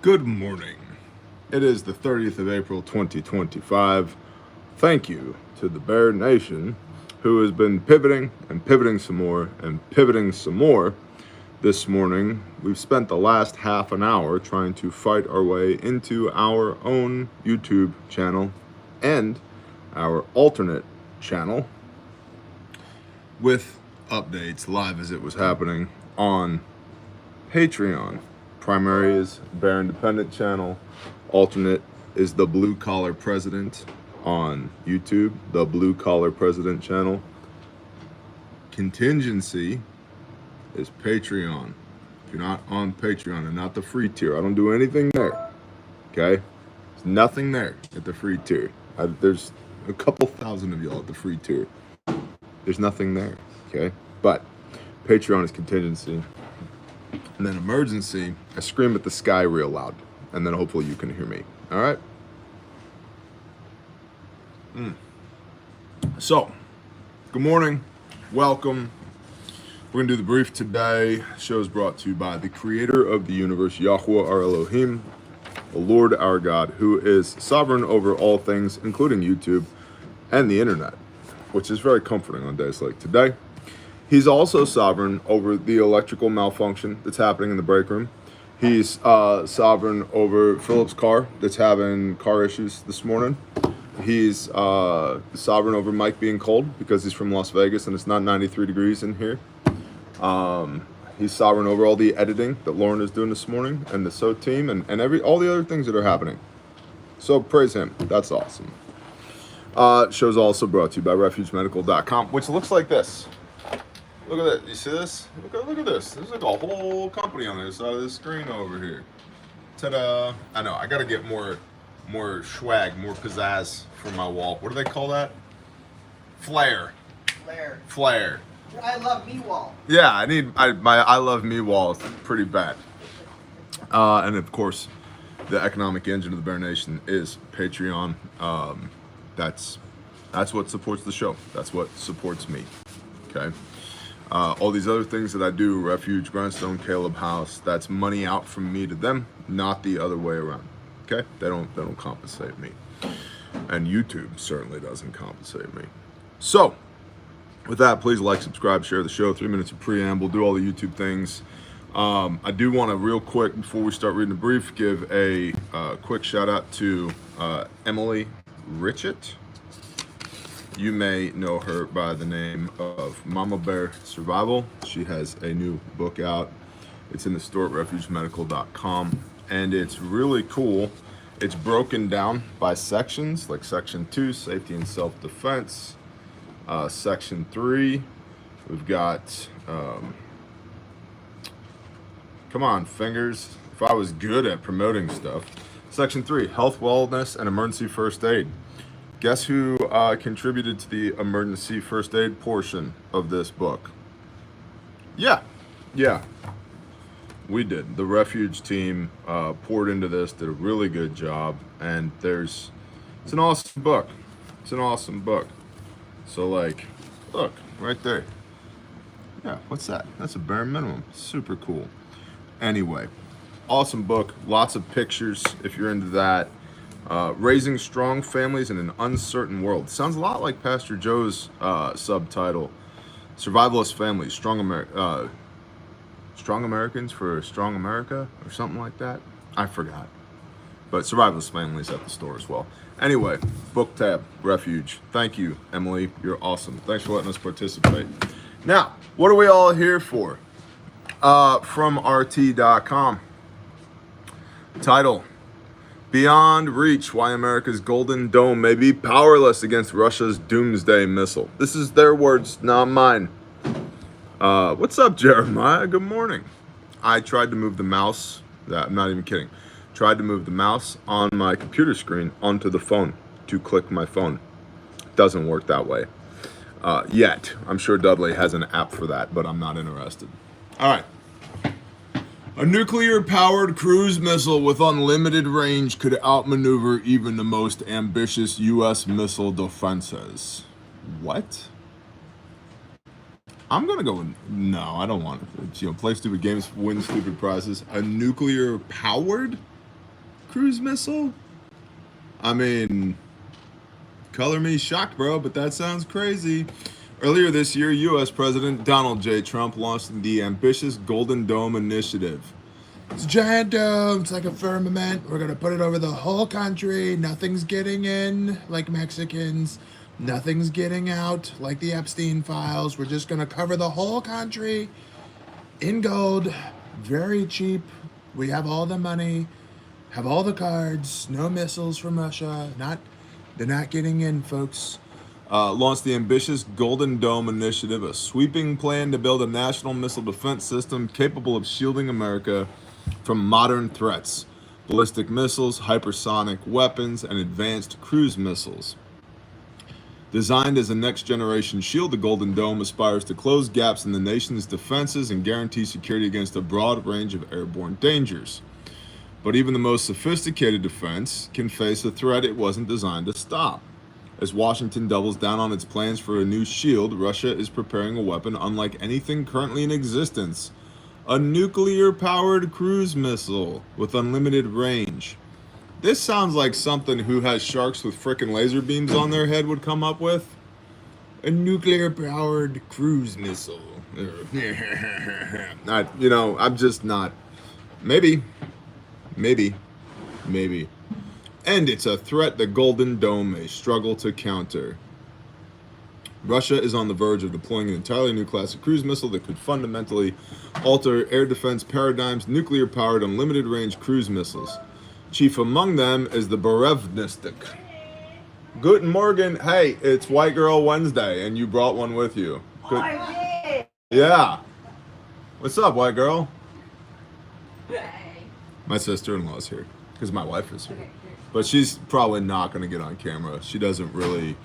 Good morning. It is the 30th of April, 2025. Thank you to the Bear Nation who has been pivoting and pivoting some more and pivoting some more this morning. We've spent the last half an hour trying to fight our way into our own YouTube channel and our alternate channel with updates live as it was happening on Patreon. Primary is Bear Independent channel. Alternate is the Blue Collar President on YouTube, the Blue Collar President channel. Contingency is Patreon. If you're not on Patreon and not the free tier, I don't do anything there. Okay? There's nothing there at the free tier. There's a couple thousand of y'all at the free tier. There's nothing there. Okay? But Patreon is contingency. And then emergency, I scream at the sky real loud. And then hopefully you can hear me. All right? So, good morning. Welcome. We're going to do the brief today. The show is brought to you by the creator of the universe, Yahweh our Elohim, the Lord our God, who is sovereign over all things, including YouTube and the internet, which is very comforting on days like today. He's also sovereign over the electrical malfunction that's happening in the break room. He's sovereign over Philip's car that's having car issues this morning. He's sovereign over Mike being cold because he's from Las Vegas and it's not 93 degrees in here. He's sovereign over all the editing that Lauren is doing this morning and the SO team and all the other things that are happening. So praise him. That's awesome. Show's also brought to you by refugemedical.com, which looks like this. Look at that. You see this? Look at this. There's like a whole company on the other side of this screen over here. Ta-da. I know. I got to get more swag, more pizzazz for my wall. What do they call that? Flair. Flair. I love me wall. Yeah, my I love me wall is pretty bad. And of course, the economic engine of the Bear Nation is Patreon. That's what supports the show. That's what supports me. Okay. All these other things that I do, Refuge, Grindstone, Caleb House, that's money out from me to them, not the other way around. Okay? They don't compensate me. And YouTube certainly doesn't compensate me. So, with that, please like, subscribe, share the show, 3 minutes of preamble, do all the YouTube things. I do want to real quick, before we start reading the brief, give a quick shout out to Emily Richett. You may know her by the name of Mama Bear Survival. She has a new book out. It's in the store at refugemedical.com, and it's really cool. It's broken down by sections, like Section 2, Safety and Self-Defense. Section 3, we've got, come on, fingers. If I was good at promoting stuff. Section 3, Health, Wellness, and Emergency First Aid. Guess who contributed to the emergency first aid portion of this book? Yeah, we did. The Refuge team poured into this, did a really good job, and it's an awesome book. It's an awesome book. So, like, look, right there. Yeah, what's that? That's a bare minimum. Super cool. Anyway, awesome book. Lots of pictures if you're into that. Raising Strong Families in an Uncertain World. Sounds a lot like Pastor Joe's subtitle, Survivalist Families, Strong Americans for Strong America, or something like that. I forgot. But Survivalist Families at the store as well. Anyway, book tab, Refuge. Thank you, Emily. You're awesome. Thanks for letting us participate. Now, what are we all here for? From RT.com. Title: Beyond Reach, Why America's Golden Dome May Be Powerless Against Russia's Doomsday Missile. This is their words, not mine. What's up, Jeremiah? Good morning. I tried to move the mouse, I'm not even kidding, tried to move the mouse on my computer screen onto the phone to click my phone. Doesn't work that way yet. I'm sure Dudley has an app for that, but I'm not interested. All right. A nuclear-powered cruise missile with unlimited range could outmaneuver even the most ambitious U.S. missile defenses. What? I'm gonna go with no. I don't want it. Play stupid games, win stupid prizes. A nuclear-powered cruise missile? I mean, color me shocked, bro, but that sounds crazy. Earlier this year, U.S. President Donald J. Trump launched the ambitious Golden Dome Initiative. It's a giant dome. It's like a firmament. We're going to put it over the whole country. Nothing's getting in like Mexicans. Nothing's getting out like the Epstein files. We're just going to cover the whole country in gold. Very cheap. We have all the money. Have all the cards. No missiles from Russia. They're not getting in, folks. Launched the ambitious Golden Dome Initiative, a sweeping plan to build a national missile defense system capable of shielding America from modern threats, ballistic missiles, hypersonic weapons, and advanced cruise missiles. Designed as a next-generation shield, the Golden Dome aspires to close gaps in the nation's defenses and guarantee security against a broad range of airborne dangers. But even the most sophisticated defense can face a threat it wasn't designed to stop. As Washington doubles down on its plans for a new shield, Russia is preparing a weapon unlike anything currently in existence. A nuclear-powered cruise missile with unlimited range. This sounds like something who has sharks with frickin' laser beams on their head would come up with. A nuclear-powered cruise missile. I'm just not. Maybe. And it's a threat the Golden Dome may struggle to counter. Russia is on the verge of deploying an entirely new class of cruise missile that could fundamentally alter air defense paradigms, nuclear-powered, unlimited-range cruise missiles. Chief among them is the Berevnistik. Guten Morgen. Hey, it's White Girl Wednesday, and you brought one with you. Good. I did. Yeah. What's up, White Girl? Hey. My sister-in-law's here, because my wife is here. But she's probably not going to get on camera. She doesn't really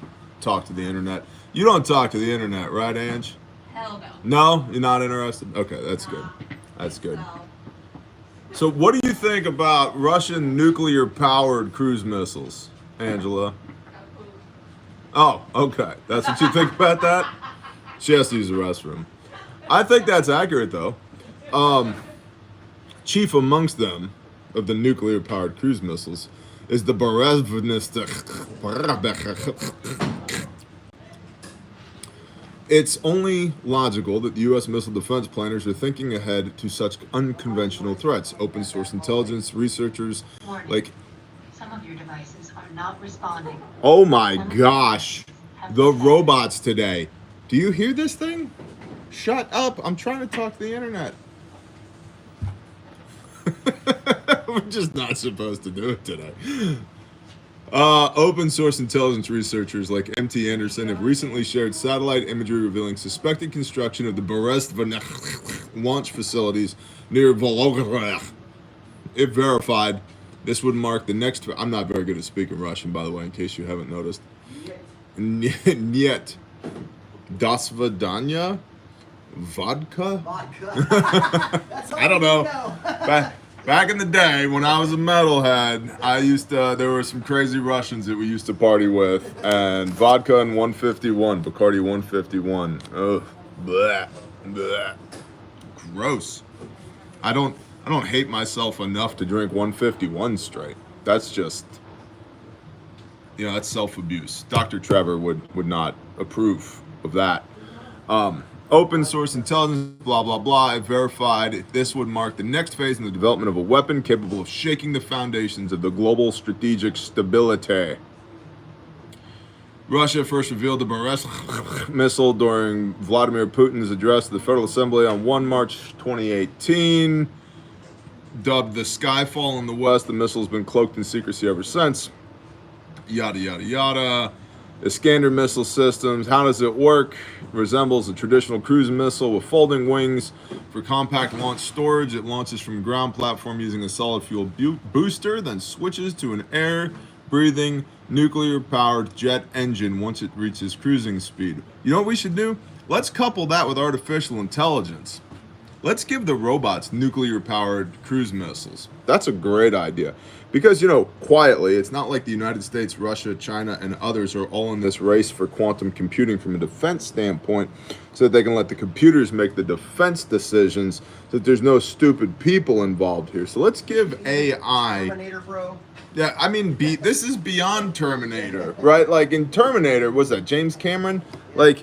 talk to the internet. You don't talk to the internet, right, Ange? Hell no. No? You're not interested? Okay, that's good. That's good. No. So what do you think about Russian nuclear-powered cruise missiles, Angela? Oh, okay. That's what you think about that? She has to use the restroom. I think that's accurate, though. Chief amongst them of the nuclear-powered cruise missiles is the Berevnistik. It's only logical that the U.S. missile defense planners are thinking ahead to such unconventional threats. Open source intelligence researchers like... Some of your devices are not responding. Oh my gosh. The robots today. Do you hear this thing? Shut up. I'm trying to talk to the internet. We're just not supposed to do it today. Open source intelligence researchers like MT Anderson have recently shared satellite imagery revealing suspected construction of the Berevnistik launch facilities near Volgograd. If verified, this would mark the next... I'm not very good at speaking Russian, by the way, in case you haven't noticed. Niet. Das Vidanya? Vodka? That's all I don't know. know. Back in the day, when I was a metalhead, there were some crazy Russians that we used to party with, and vodka and 151, Bacardi 151. Ugh, bleh, bleh. Gross. I don't hate myself enough to drink 151 straight. That's just, that's self-abuse. Dr. Trevor would not approve of that. Open source intelligence, blah, blah, blah, verified. This would mark the next phase in the development of a weapon capable of shaking the foundations of the global strategic stability. Russia first revealed the Berevnistik missile during Vladimir Putin's address to the Federal Assembly on 1 March 2018. Dubbed the Skyfall in the West, the missile has been cloaked in secrecy ever since. Yada, yada, yada. Iskander missile systems, how does it work? Resembles a traditional cruise missile with folding wings for compact launch storage. It launches from a ground platform using a solid fuel booster, then switches to an air-breathing, nuclear-powered jet engine once it reaches cruising speed. You know what we should do? Let's couple that with artificial intelligence. let's give the robots nuclear-powered cruise missiles. That's a great idea. Because, you know, quietly, it's not like the United States, Russia, China, and others are all in this race for quantum computing from a defense standpoint so that they can let the computers make the defense decisions so that there's no stupid people involved here. So let's give AI... Terminator, bro. Yeah, I mean, this is beyond Terminator, right? Like in Terminator, was that James Cameron? Like,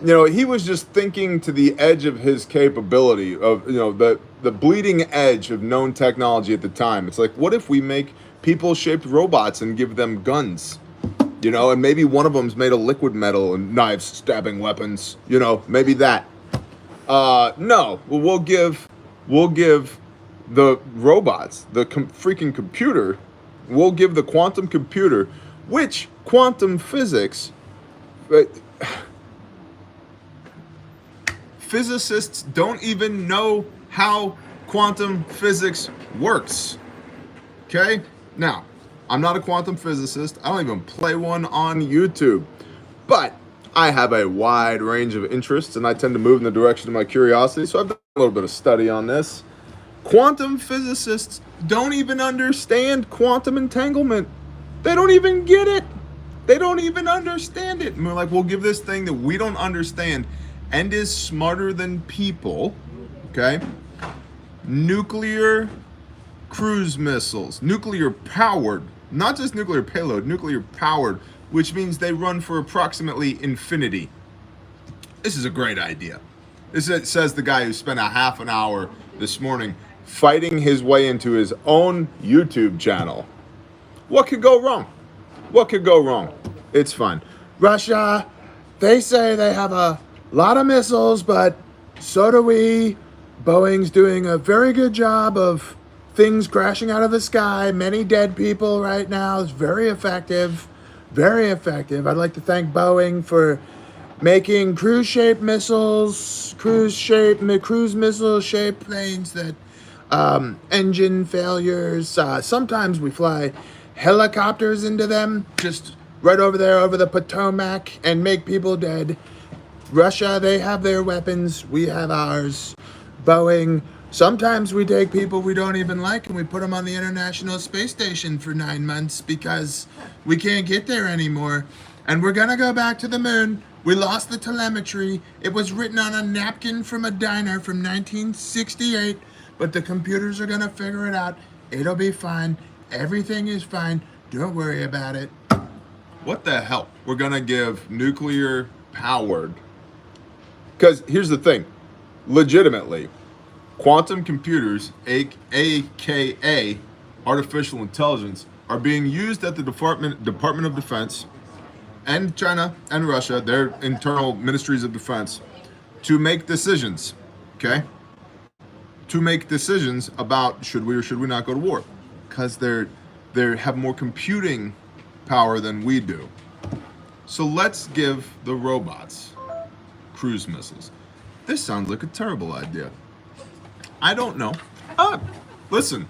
you know, he was just thinking to the edge of his capability of, you know, the bleeding edge of known technology at the time. It's like, what if we make people-shaped robots and give them guns? You know, and maybe one of them's made of liquid metal and knives, stabbing weapons. You know, maybe that. No, we'll give the robots, the freaking computer. We'll give the quantum computer, which quantum physics. Physicists don't even know how quantum physics works. Okay? Now, I'm not a quantum physicist. I don't even play one on YouTube. But I have a wide range of interests, and I tend to move in the direction of my curiosity, so I've done a little bit of study on this. Quantum physicists don't even understand quantum entanglement. They don't even get it. They don't even understand it. And we're like, we'll give this thing that we don't understand and is smarter than people, okay? Nuclear cruise missiles, nuclear powered, not just nuclear payload, nuclear powered, which means they run for approximately infinity. This is a great idea. This says the guy who spent a half an hour this morning fighting his way into his own YouTube channel. What could go wrong? What could go wrong? It's fine. Russia, they say they have a lot of missiles, but so do we. Boeing's doing a very good job of things crashing out of the sky. Many dead people right now. It's very effective. Very effective. I'd like to thank Boeing for making cruise missile shaped planes that engine failures. Sometimes we fly helicopters into them, just right over there over the Potomac, and make people dead. Russia, they have their weapons, we have ours. Boeing, sometimes we take people we don't even like and we put them on the International Space Station for 9 months because we can't get there anymore. And we're gonna go back to the moon. We lost the telemetry. It was written on a napkin from a diner from 1968, but the computers are gonna figure it out. It'll be fine. Everything is fine. Don't worry about it. What the hell? We're gonna give nuclear powered. Because here's the thing, legitimately, quantum computers, aka artificial intelligence, are being used at the Department of Defense and China and Russia, their internal ministries of defense, to make decisions, okay? To make decisions about should we or should we not go to war, because they have more computing power than we do. So let's give the robots cruise missiles. This sounds like a terrible idea. I don't know. Listen,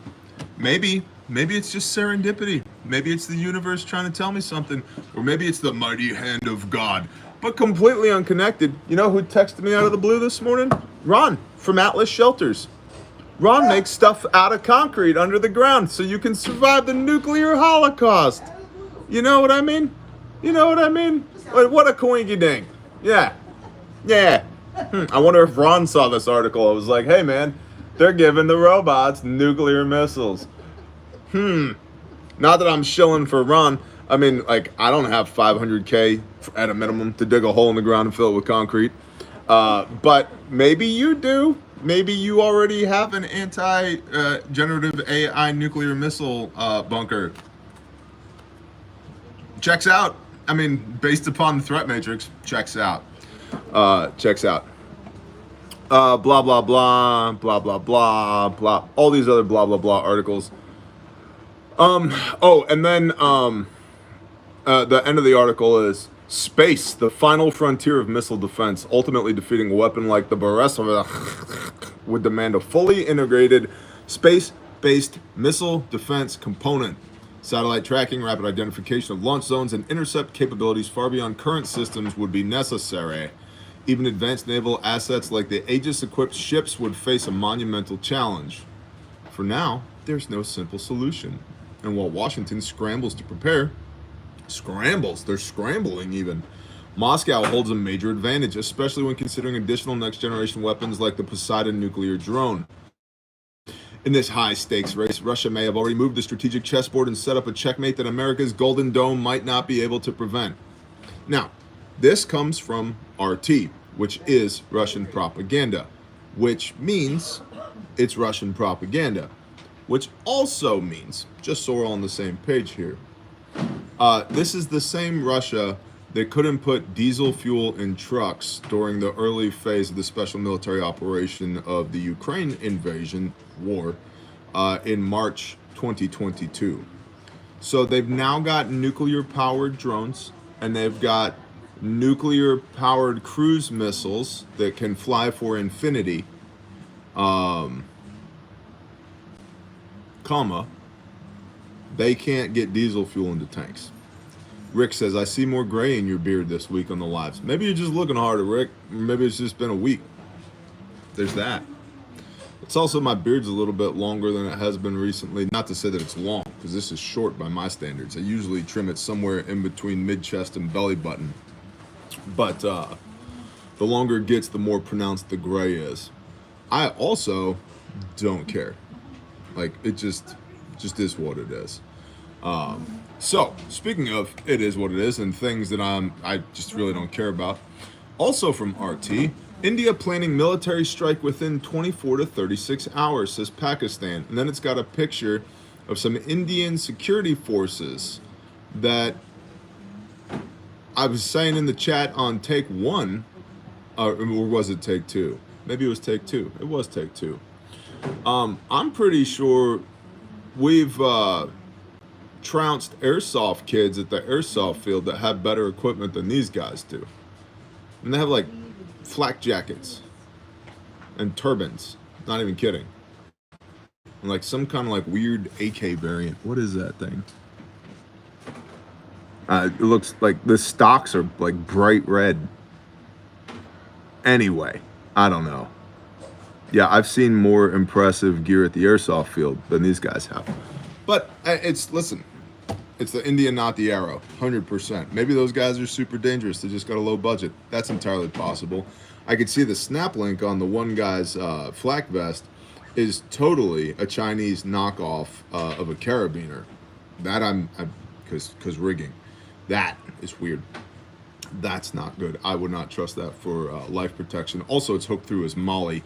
maybe it's just serendipity. Maybe it's the universe trying to tell me something, or maybe it's the mighty hand of God. But completely unconnected. You know who texted me out of the blue this morning? Ron from Atlas Shelters. Ron makes stuff out of concrete under the ground so you can survive the nuclear holocaust. You know what I mean? You know what I mean? What a coinky dink. Yeah. Yeah. I wonder if Ron saw this article. I was like, hey man, they're giving the robots nuclear missiles. Not that I'm shilling for Ron. I mean, like, I don't have $500K at a minimum to dig a hole in the ground and fill it with concrete. But maybe you do. Maybe you already have an anti-generative AI nuclear missile bunker. Checks out. I mean, based upon the threat matrix, checks out. Checks out. Blah, blah, blah, blah, blah, blah, blah. All these other blah, blah, blah articles. Oh, and then the end of the article is space, the final frontier of missile defense. Ultimately defeating a weapon like the Borisov would demand a fully integrated space-based missile defense component. Satellite tracking, rapid identification of launch zones, and intercept capabilities far beyond current systems would be necessary. Even advanced naval assets like the Aegis-equipped ships would face a monumental challenge. For now, there's no simple solution. And while Washington scrambles to prepare, they're scrambling even, Moscow holds a major advantage, especially when considering additional next-generation weapons like the Poseidon nuclear drone. In this high-stakes race, Russia may have already moved the strategic chessboard and set up a checkmate that America's Golden Dome might not be able to prevent. Now, this comes from RT, which is Russian propaganda, which means it's Russian propaganda, which also means, just so we're all on the same page here, this is the same Russia that couldn't put diesel fuel in trucks during the early phase of the special military operation of the Ukraine invasion war in March 2022. So they've now got nuclear-powered drones, and they've got nuclear-powered cruise missiles that can fly for infinity, they can't get diesel fuel into tanks. Rick says, I see more gray in your beard this week on the lives. Maybe you're just looking harder, Rick. Maybe it's just been a week. There's that. It's also my beard's a little bit longer than it has been recently. Not to say that it's long, because this is short by my standards. I usually trim it somewhere in between mid-chest and belly button. But the longer it gets, the more pronounced the gray is. I also don't care. Like, it just is what it is. So, speaking of it is what it is and things that I just really don't care about. Also from RT, India planning military strike within 24 to 36 hours, says Pakistan. And then it's got a picture of some Indian security forces that I was saying in the chat on take one, or was it take two? Maybe it was take two. It was take two. I'm pretty sure we've trounced airsoft kids at the airsoft field that have better equipment than these guys do. And they have like flak jackets and turbans. Not even kidding. And like some kind of like weird AK variant. What is that thing? It looks like the stocks are like bright red. Anyway, I don't know. Yeah, I've seen more impressive gear at the airsoft field than these guys have. But listen, it's the Indian, not the arrow, 100%. Maybe those guys are super dangerous. They just got a low budget. That's entirely possible. I could see the snap link on the one guy's flak vest is totally a Chinese knockoff of a carabiner. That because rigging. That is weird. That's not good. I would not trust that for life protection. Also, it's hooked through as molly,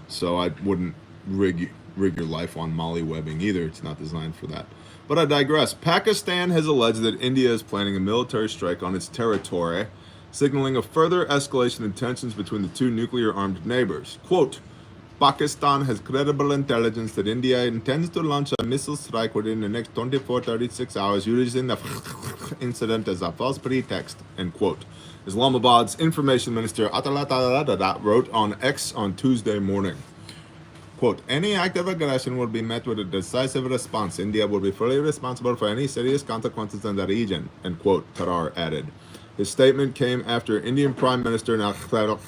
so I wouldn't rig your life on molly webbing either. It's not designed for that. But I digress. Pakistan has alleged that India is planning a military strike on its territory, signaling a further escalation in tensions between the two nuclear-armed neighbors. Quote, Pakistan has credible intelligence that India intends to launch a missile strike within the next 24-36 hours, using the incident as a false pretext, end quote. Islamabad's information minister wrote on X on Tuesday morning. Quote, any act of aggression will be met with a decisive response. India will be fully responsible for any serious consequences in the region, end quote, Tarar added. His statement came after Indian Prime Minister Narendra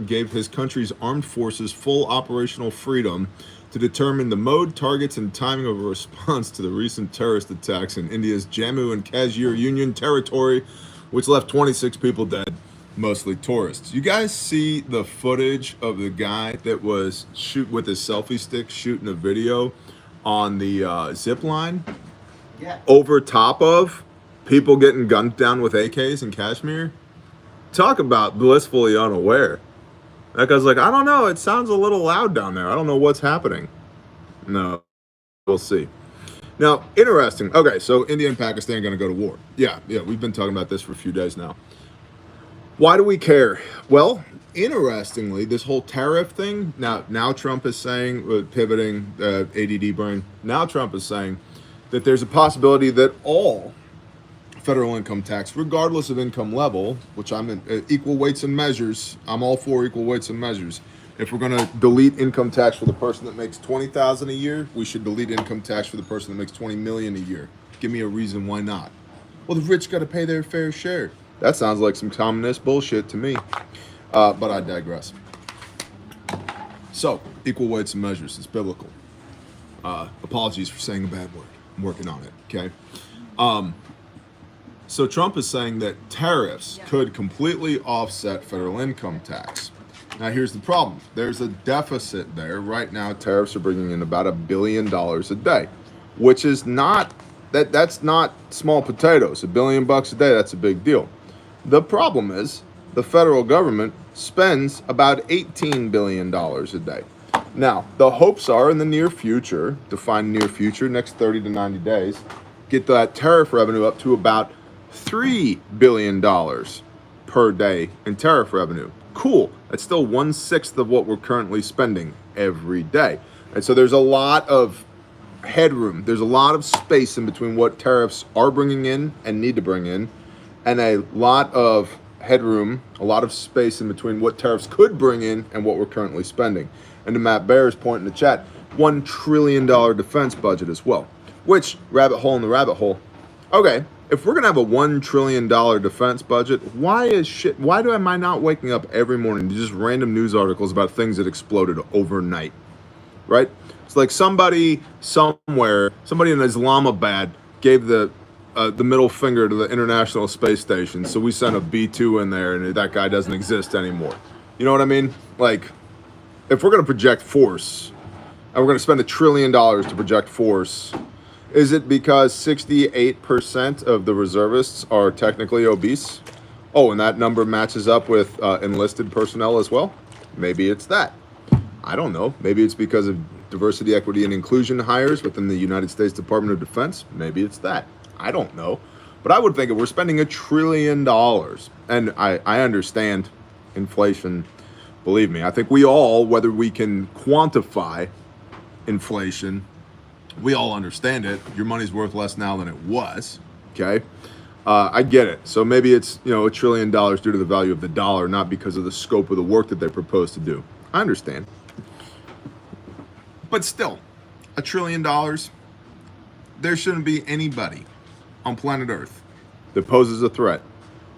gave his country's armed forces full operational freedom to determine the mode, targets, and timing of a response to the recent terrorist attacks in India's Jammu and Kashmir Union territory, which left 26 people dead, mostly tourists. You guys see the footage of the guy that was with his selfie stick shooting a video on the zip line? Yeah. Over top of people getting gunned down with AKs in Kashmir? Talk about blissfully unaware. That guy's like, I don't know, it sounds a little loud down there. I don't know what's happening. No, we'll see. Now, interesting. Okay, so India and Pakistan are going to go to war. Yeah, we've been talking about this for a few days now. Why do we care? Well, interestingly, this whole tariff thing, now Trump is saying, pivoting, ADD brain, now Trump is saying that there's a possibility that all federal income tax, regardless of income level, which I'm in equal weights and measures, I'm all for equal weights and measures. If we're going to delete income tax for the person that makes $20,000 a year, we should delete income tax for the person that makes $20 million a year. Give me a reason why not. Well, the rich got to pay their fair share. That sounds like some communist bullshit to me. But I digress. So, equal weights and measures. It's biblical. Apologies for saying a bad word. I'm working on it, okay? So Trump is saying that tariffs could completely offset federal income tax. Now, here's the problem. There's a deficit there. Right now, tariffs are bringing in about $1 billion a day, which is not, that's not small potatoes. $1 billion a day, that's a big deal. The problem is the federal government spends about $18 billion a day. Now, the hopes are in the near future, define near future, next 30 to 90 days, get that tariff revenue up to about $3 billion per day in tariff revenue. Cool. That's still 1/6 of what we're currently spending every day. And so there's a lot of headroom. There's a lot of space in between what tariffs are bringing in and need to bring in, and a lot of headroom, a lot of space in between what tariffs could bring in and what we're currently spending. And to Matt Bear's point in the chat, $1 trillion defense budget as well. Which, rabbit hole in the rabbit hole. Okay, if we're gonna have a $1 trillion defense budget, why am I not waking up every morning to just random news articles about things that exploded overnight? Right? It's like somebody somewhere, somebody in Islamabad gave the middle finger to the International Space Station, so we sent a B-2 in there, and that guy doesn't exist anymore. You know what I mean? Like, if we're going to project force, and we're going to spend $1 trillion to project force, is it because 68% of the reservists are technically obese? Oh, and that number matches up with enlisted personnel as well? Maybe it's that. I don't know. Maybe it's because of diversity, equity, and inclusion hires within the United States Department of Defense. Maybe it's that. I don't know. But I would think if we're spending $1 trillion, and I understand inflation, believe me, I think we all, whether we can quantify inflation, we all understand it. Your money's worth less now than it was, okay? I get it. So maybe it's, $1 trillion due to the value of the dollar, not because of the scope of the work that they propose to do. I understand. But still, $1 trillion, there shouldn't be anybody on planet Earth that poses a threat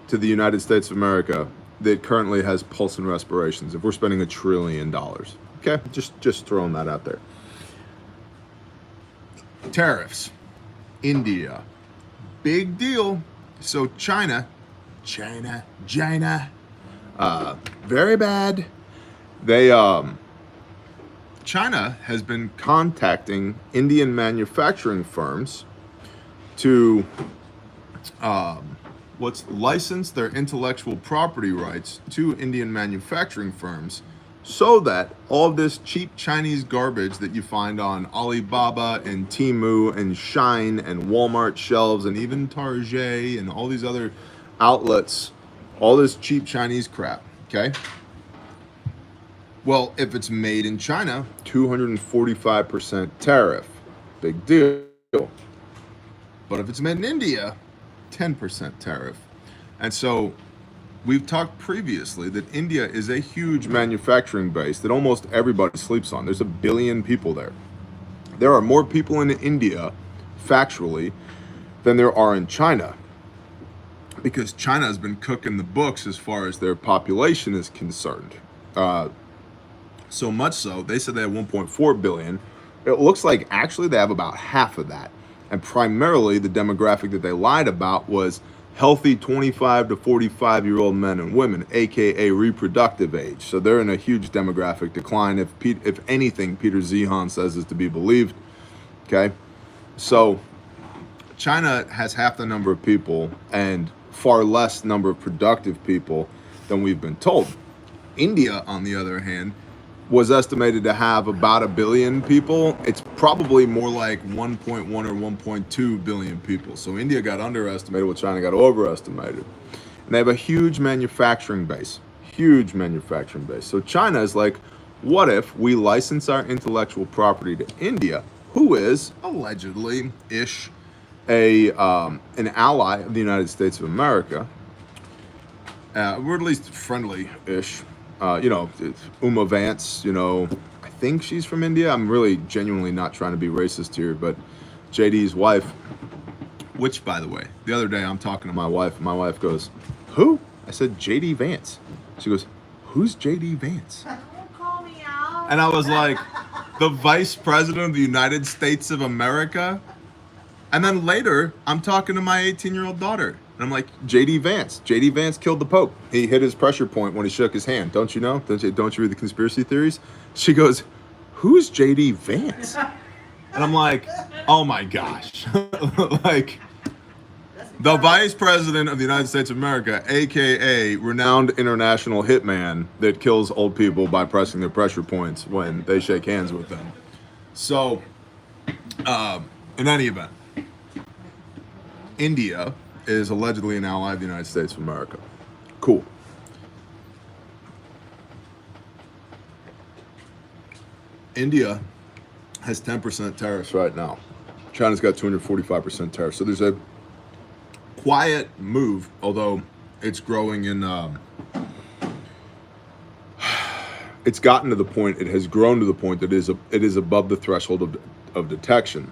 to the United States of America that currently has pulse and respirations if we're spending $1 trillion. Okay, just throwing that out there. Tariffs, India, big deal. So China, very bad. China has been contacting Indian manufacturing firms to license their intellectual property rights to Indian manufacturing firms, so that all of this cheap Chinese garbage that you find on Alibaba and Temu and Shine and Walmart shelves and even Target and all these other outlets, all this cheap Chinese crap, okay? Well, if it's made in China, 245% tariff, big deal. But if it's made in India, 10% tariff. And so we've talked previously that India is a huge manufacturing base that almost everybody sleeps on. There's 1 billion people there. There are more people in India, factually, than there are in China, because China has been cooking the books as far as their population is concerned. So much so, they said they have 1.4 billion. It looks like actually they have about half of that. And primarily the demographic that they lied about was healthy 25 to 45-year-old men and women, aka reproductive age. So they're in a huge demographic decline, if anything Peter Zehan says is to be believed. Okay, so China has half the number of people and far less number of productive people than we've been told. India, on the other hand, was estimated to have about 1 billion people. It's probably more like 1.1 or 1.2 billion people. So India got underestimated while China got overestimated. And they have a huge manufacturing base, So China is like, what if we license our intellectual property to India, who is allegedly-ish an ally of the United States of America, or at least friendly-ish. Uma Vance, I think she's from India. I'm really genuinely not trying to be racist here, but JD's wife, which, by the way, the other day I'm talking to my wife, and my wife goes, "Who?" I said, JD Vance. She goes, who's JD Vance? Don't call me out. And I was like, the Vice President of the United States of America? And then later, I'm talking to my 18-year-old daughter. And I'm like, JD Vance. JD Vance killed the Pope. He hit his pressure point when he shook his hand. Don't you know? Don't you read the conspiracy theories? She goes, who's JD Vance? And I'm like, oh my gosh. Like, the Vice President of the United States of America, AKA renowned international hitman that kills old people by pressing their pressure points when they shake hands with them. So, in any event, India is allegedly an ally of the United States of America. Cool. India has 10% tariffs right now. China's got 245% tariffs. So there's a quiet move, although it's growing in, it's gotten to the point, it has grown to the point that it is above the threshold of detection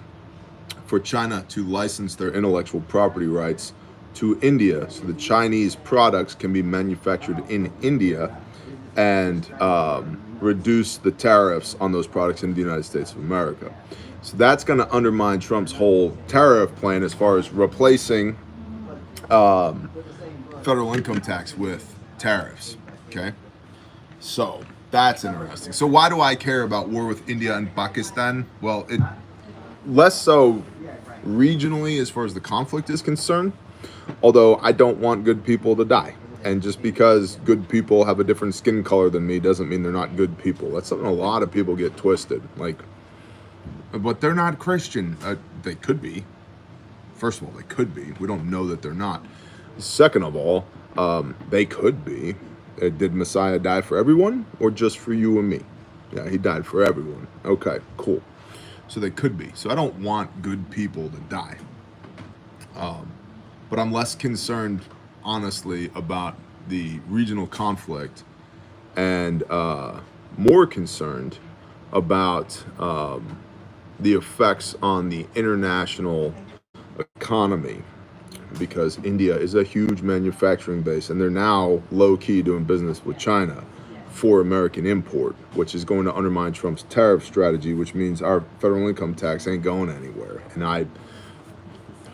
for China to license their intellectual property rights to India, so the Chinese products can be manufactured in India and reduce the tariffs on those products in the United States of America. So that's going to undermine Trump's whole tariff plan as far as replacing federal income tax with tariffs. Okay, so that's interesting. So why do I care about war with India and Pakistan? Well, it less so regionally as far as the conflict is concerned, although I don't want good people to die. And just because good people have a different skin color than me doesn't mean they're not good people. That's something a lot of people get twisted. Like, but they're not Christian. They could be. First of all, they could be. We don't know that they're not. Second of all, they could be. Did Messiah die for everyone or just for you and me? Yeah, he died for everyone. Okay, cool. So they could be. So I don't want good people to die. But I'm less concerned, honestly, about the regional conflict and more concerned about the effects on the international economy, because India is a huge manufacturing base and they're now low-key doing business with China for American import, which is going to undermine Trump's tariff strategy, which means our federal income tax ain't going anywhere. And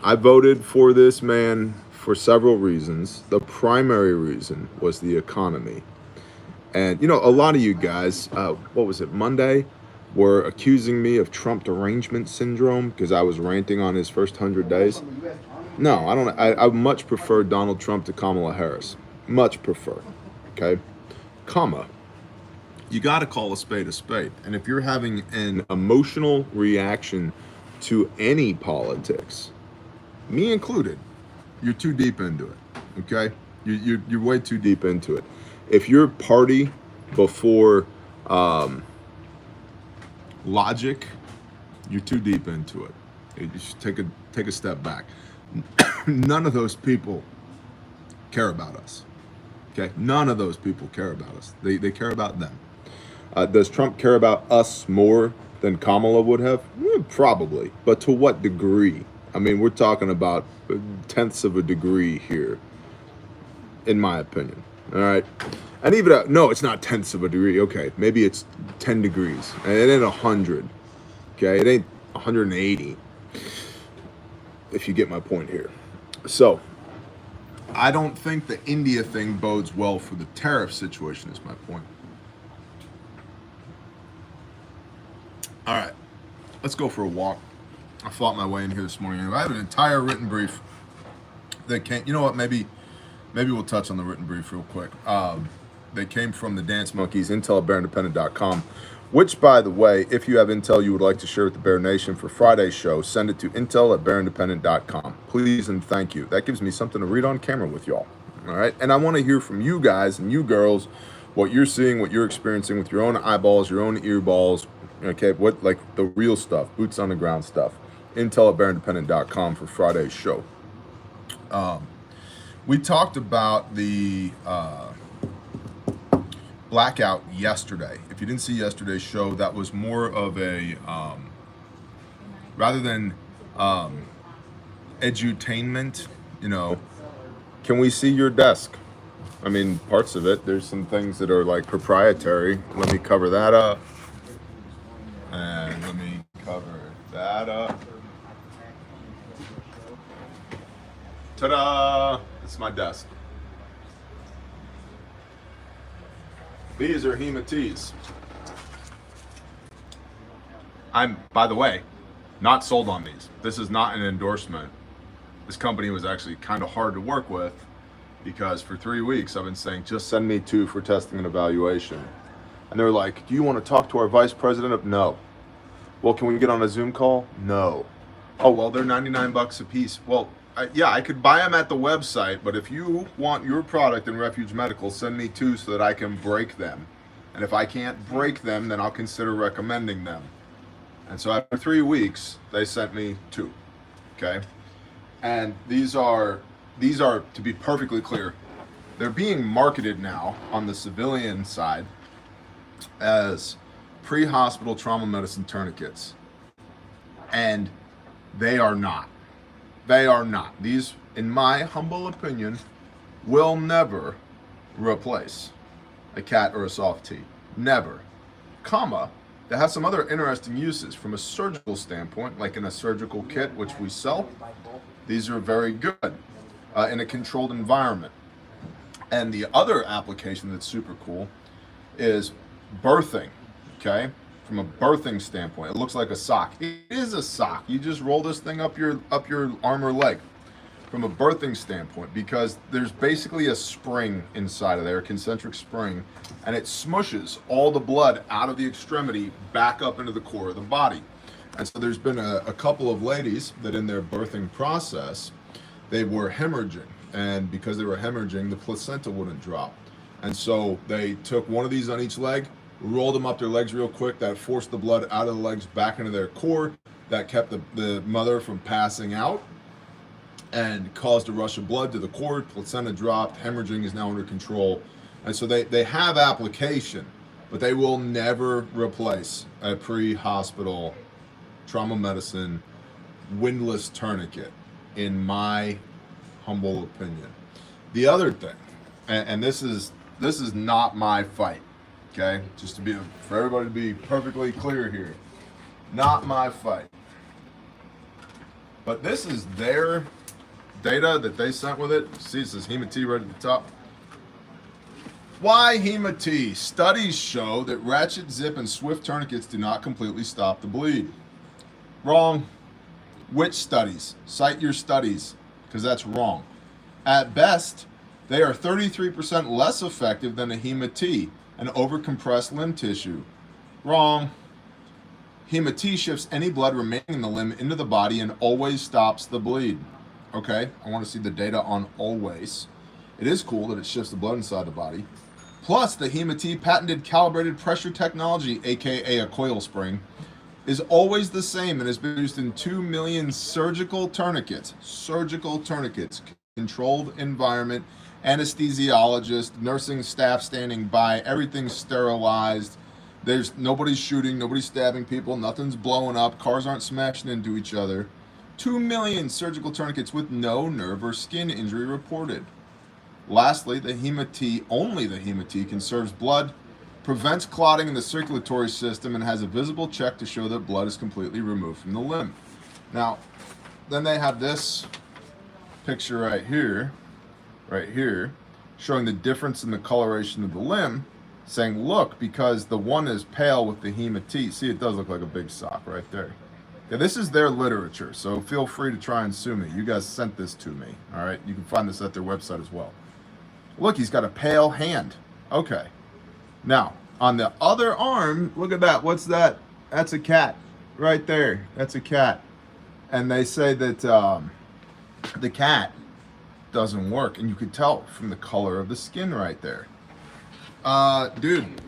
I voted for this man for several reasons. The primary reason was the economy. And, you know, a lot of you guys, what was it, Monday, were accusing me of Trump derangement syndrome because I was ranting on his first 100 days. No, I don't. I much prefer Donald Trump to Kamala Harris. Much prefer. Okay? Comma. You got to call a spade a spade. And if you're having an emotional reaction to any politics, me included, you're too deep into it, okay? You're way too deep into it. If you're party before logic, you're too deep into it. You should take a step back. None of those people care about us, okay? None of those people care about us. They care about them. Does Trump care about us more than Kamala would have? Probably, but to what degree? I mean, we're talking about tenths of a degree here, in my opinion. All right. And even, no, it's not tenths of a degree. Okay. Maybe it's 10 degrees. And it ain't 100. Okay. It ain't 180. If you get my point here. So, I don't think the India thing bodes well for the tariff situation, is my point. All right. Let's go for a walk. I fought my way in here this morning. I have an entire written brief that came. You know what? Maybe we'll touch on the written brief real quick. They came from the Dance Monkeys, Intel at BearIndependent.com, which, by the way, if you have intel you would like to share with the Bear Nation for Friday's show, send it to Intel at BearIndependent.com. Please and thank you. That gives me something to read on camera with y'all. All right? And I want to hear from you guys and you girls what you're seeing, what you're experiencing with your own eyeballs, your own earballs. Okay? What, like the real stuff, boots on the ground stuff. Intel at BearIndependent.com for Friday's show. We talked about the blackout yesterday. If you didn't see yesterday's show, that was more of a, rather than edutainment, you know, can we see your desk? I mean, parts of it. There's some things that are like proprietary. Let me cover that up. And let me cover that up. Ta-da! It's my desk. These are Hematees. I'm, by the way, not sold on these. This is not an endorsement. This company was actually kind of hard to work with because for 3 weeks I've been saying, just send me 2 for testing and evaluation. And they're like, do you want to talk to our vice president? No. Well, can we get on a Zoom call? No. Oh, well, they're 99 bucks a piece. Well, yeah, I could buy them at the website, but if you want your product in Refuge Medical, send me 2 so that I can break them. And if I can't break them, then I'll consider recommending them. And so after 3 weeks, they sent me 2, okay? And these are, to be perfectly clear, they're being marketed now on the civilian side as pre-hospital trauma medicine tourniquets. And they are not. They are not. These, in my humble opinion, will never replace a cat or a soft T. Never. Comma, that has some other interesting uses from a surgical standpoint, like in a surgical kit, which we sell. These are very good in a controlled environment. And the other application that's super cool is birthing, okay? From a birthing standpoint, it looks like a sock. It is a sock. You just roll this thing up your arm or leg. From a birthing standpoint, because there's basically a spring inside of there, a concentric spring, and it smushes all the blood out of the extremity back up into the core of the body. And so there's been a couple of ladies that in their birthing process, they were hemorrhaging. And because they were hemorrhaging, the placenta wouldn't drop. And so they took one of these on each leg, rolled them up their legs real quick. That forced the blood out of the legs back into their core. That kept the mother from passing out and caused a rush of blood to the cord. Placenta dropped. Hemorrhaging is now under control. And so they have application, but they will never replace a pre-hospital trauma medicine windlass tourniquet, in my humble opinion. The other thing, and this is not my fight, okay? Just to be, for everybody to be perfectly clear here, not my fight. But this is their data that they sent with it. See, it says Hema-T right at the top. Why Hema-T? Studies show that ratchet, zip, and swift tourniquets do not completely stop the bleed. Wrong. Which studies? Cite your studies, because that's wrong. At best, they are 33% less effective than a Hema-T, an overcompressed limb tissue. Wrong. Hema-T shifts any blood remaining in the limb into the body and always stops the bleed. Okay, I want to see the data on always. It is cool that it shifts the blood inside the body. Plus, the Hema-T patented calibrated pressure technology, aka a coil spring, is always the same and has been used in 2 million surgical tourniquets, controlled environment, anesthesiologist, nursing staff standing by, everything's sterilized. There's nobody's shooting, nobody's stabbing people, nothing's blowing up, cars aren't smashing into each other. 2 million surgical tourniquets with no nerve or skin injury reported. Lastly, the Hema-T, only the Hema-T, conserves blood, prevents clotting in the circulatory system, and has a visible check to show that blood is completely removed from the limb. Now, then they have this picture right here, showing the difference in the coloration of the limb, saying, look, because the one is pale with the Hema-T. See, it does look like a big sock right there. Yeah, this is their literature, so feel free to try and sue me. You guys sent this to me, all right? You can find this at their website as well. Look, he's got a pale hand. Okay. Now, on the other arm, look at that. What's that? That's a cat right there. That's a cat. And they say that the cat doesn't work, and you could tell from the color of the skin right there. Dude,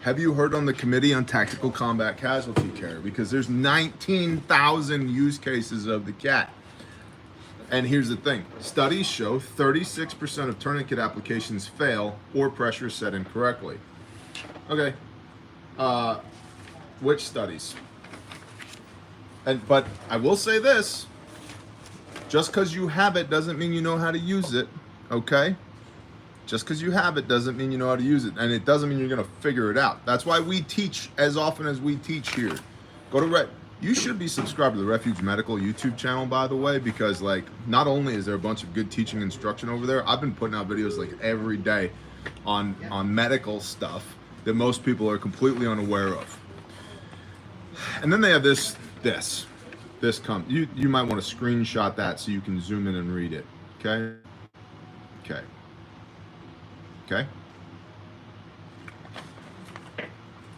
have you heard on the Committee on Tactical Combat Casualty Care? Because there's 19,000 use cases of the cat. And here's the thing. Studies show 36% of tourniquet applications fail or pressure is set incorrectly. Okay. Which studies? But I will say this. Just because you have it doesn't mean you know how to use it. Okay? Just because you have it doesn't mean you know how to use it, and it doesn't mean you're going to figure it out. That's why we teach as often as we teach here. Go to You should be subscribed to the Refuge Medical YouTube channel, by the way, because like not only is there a bunch of good teaching instruction over there, I've been putting out videos like every day on medical stuff that most people are completely unaware of. And then they have this comes. You might want to screenshot that so you can zoom in and read it. Okay.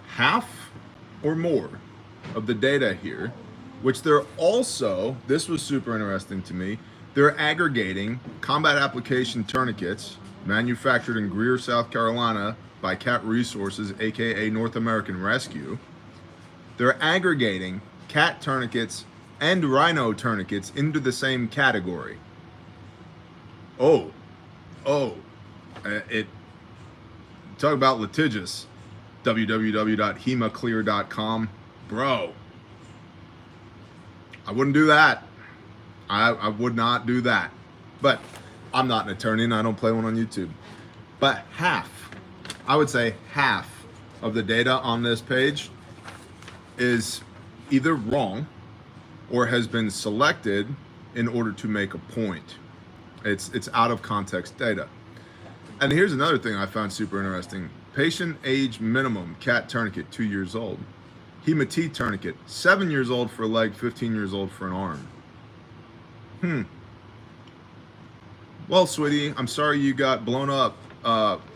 Half or more of the data here, which they're also, this was super interesting to me, they're aggregating combat application tourniquets manufactured in Greer, South Carolina by CAT Resources, aka North American Rescue. They're aggregating CAT tourniquets and rhino tourniquets into the same category. Talk about litigious. www.hemaclear.com. Bro, I wouldn't do that. I would not do that. But I'm not an attorney and I don't play one on YouTube. But I would say half of the data on this page is either wrong or has been selected in order to make a point. It's out of context data. And here's another thing I found super interesting. Patient age minimum, CAT tourniquet, 2 years old. Hema-T tourniquet, 7 years old for a leg, 15 years old for an arm. Well, sweetie, I'm sorry you got blown up.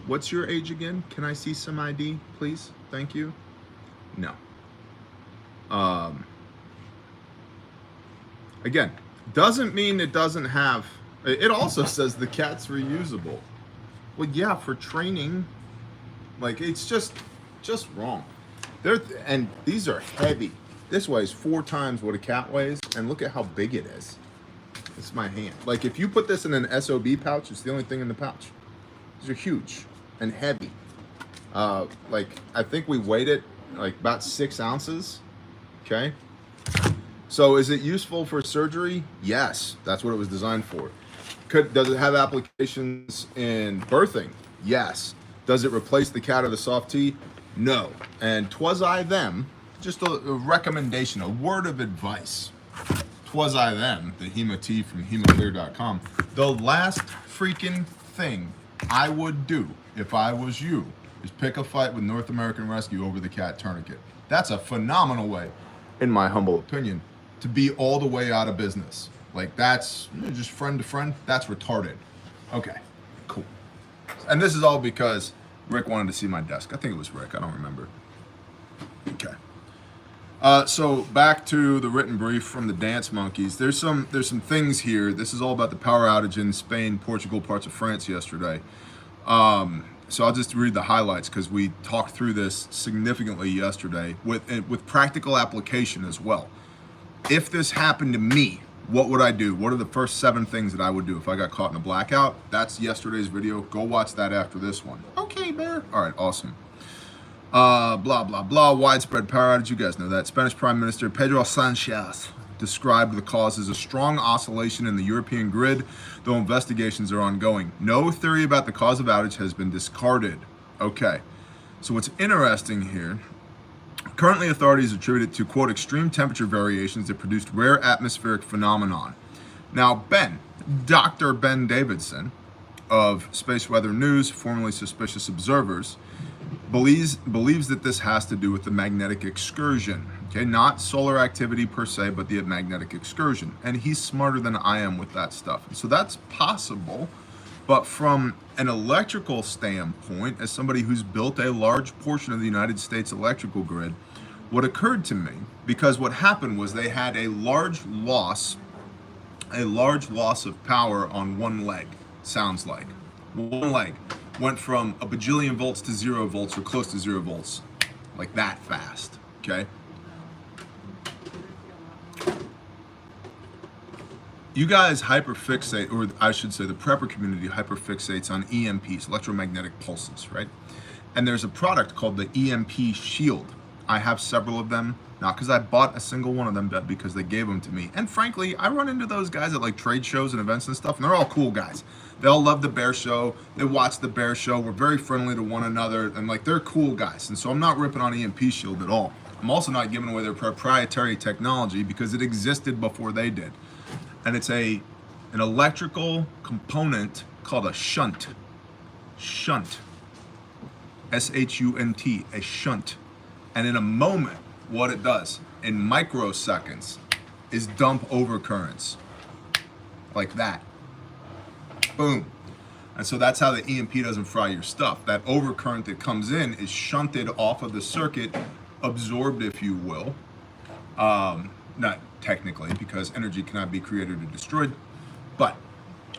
What's your age again? Can I see some ID, please? Thank you. No. Again, doesn't mean it doesn't have, it also says the CAT's reusable. Well, yeah, for training, like it's just wrong. And these are heavy. This weighs 4 times what a CAT weighs, and look at how big it is. It's my hand. Like if you put this in an SOB pouch, it's the only thing in the pouch. These are huge and heavy. Like I think we weighed it like about 6 ounces. Okay. So is it useful for surgery? Yes, that's what it was designed for. Does it have applications in birthing? Yes. Does it replace the CAT or the soft T? No. And 'twas I them, just a recommendation, a word of advice. 'Twas I them, the Hema-T from hemaclear.com. The last freaking thing I would do if I was you is pick a fight with North American Rescue over the CAT tourniquet. That's a phenomenal way, in my humble opinion, to be all the way out of business. Like that's just friend to friend. That's retarded. Okay, cool. And this is all because Rick wanted to see my desk. I think it was Rick. I don't remember. Okay. So back to the written brief from the Dance Monkeys. There's some things here. This is all about the power outage in Spain, Portugal, parts of France yesterday. So I'll just read the highlights because we talked through this significantly yesterday with practical application as well. If this happened to me, what would I do? What are the first 7 things that I would do if I got caught in a blackout? That's yesterday's video. Go watch that after this one. Okay, Bear. All right, awesome. Blah, blah, blah. Widespread power outage. You guys know that. Spanish Prime Minister Pedro Sanchez described the cause as a strong oscillation in the European grid, though investigations are ongoing. No theory about the cause of outage has been discarded. Okay. So what's interesting here, currently authorities attribute it to, quote, extreme temperature variations that produced rare atmospheric phenomenon. Now, Dr. Ben Davidson of Space Weather News, formerly Suspicious Observers, believes that this has to do with the magnetic excursion. Okay, not solar activity per se, but the magnetic excursion. And he's smarter than I am with that stuff. So that's possible. But from an electrical standpoint, as somebody who's built a large portion of the United States electrical grid, what occurred to me, because what happened was they had a large loss of power on one leg, sounds like. One leg went from a bajillion volts to 0 volts or close to 0 volts, like that fast, okay? You guys hyperfixate, or I should say the prepper community hyperfixates on EMPs, electromagnetic pulses, right? And there's a product called the EMP Shield. I have several of them, not because I bought a single one of them, but because they gave them to me. And frankly, I run into those guys at like trade shows and events and stuff, and they're all cool guys. They all love the bear show. They watch the bear show. We're very friendly to one another, and like they're cool guys. And so I'm not ripping on EMP Shield at all. I'm also not giving away their proprietary technology because it existed before they did. And it's an electrical component called a shunt. Shunt. S-H-U-N-T, a shunt. And in a moment, what it does in microseconds is dump overcurrents like that. Boom. And so that's how the EMP doesn't fry your stuff. That overcurrent that comes in is shunted off of the circuit, absorbed, if you will. Not technically, because energy cannot be created or destroyed, but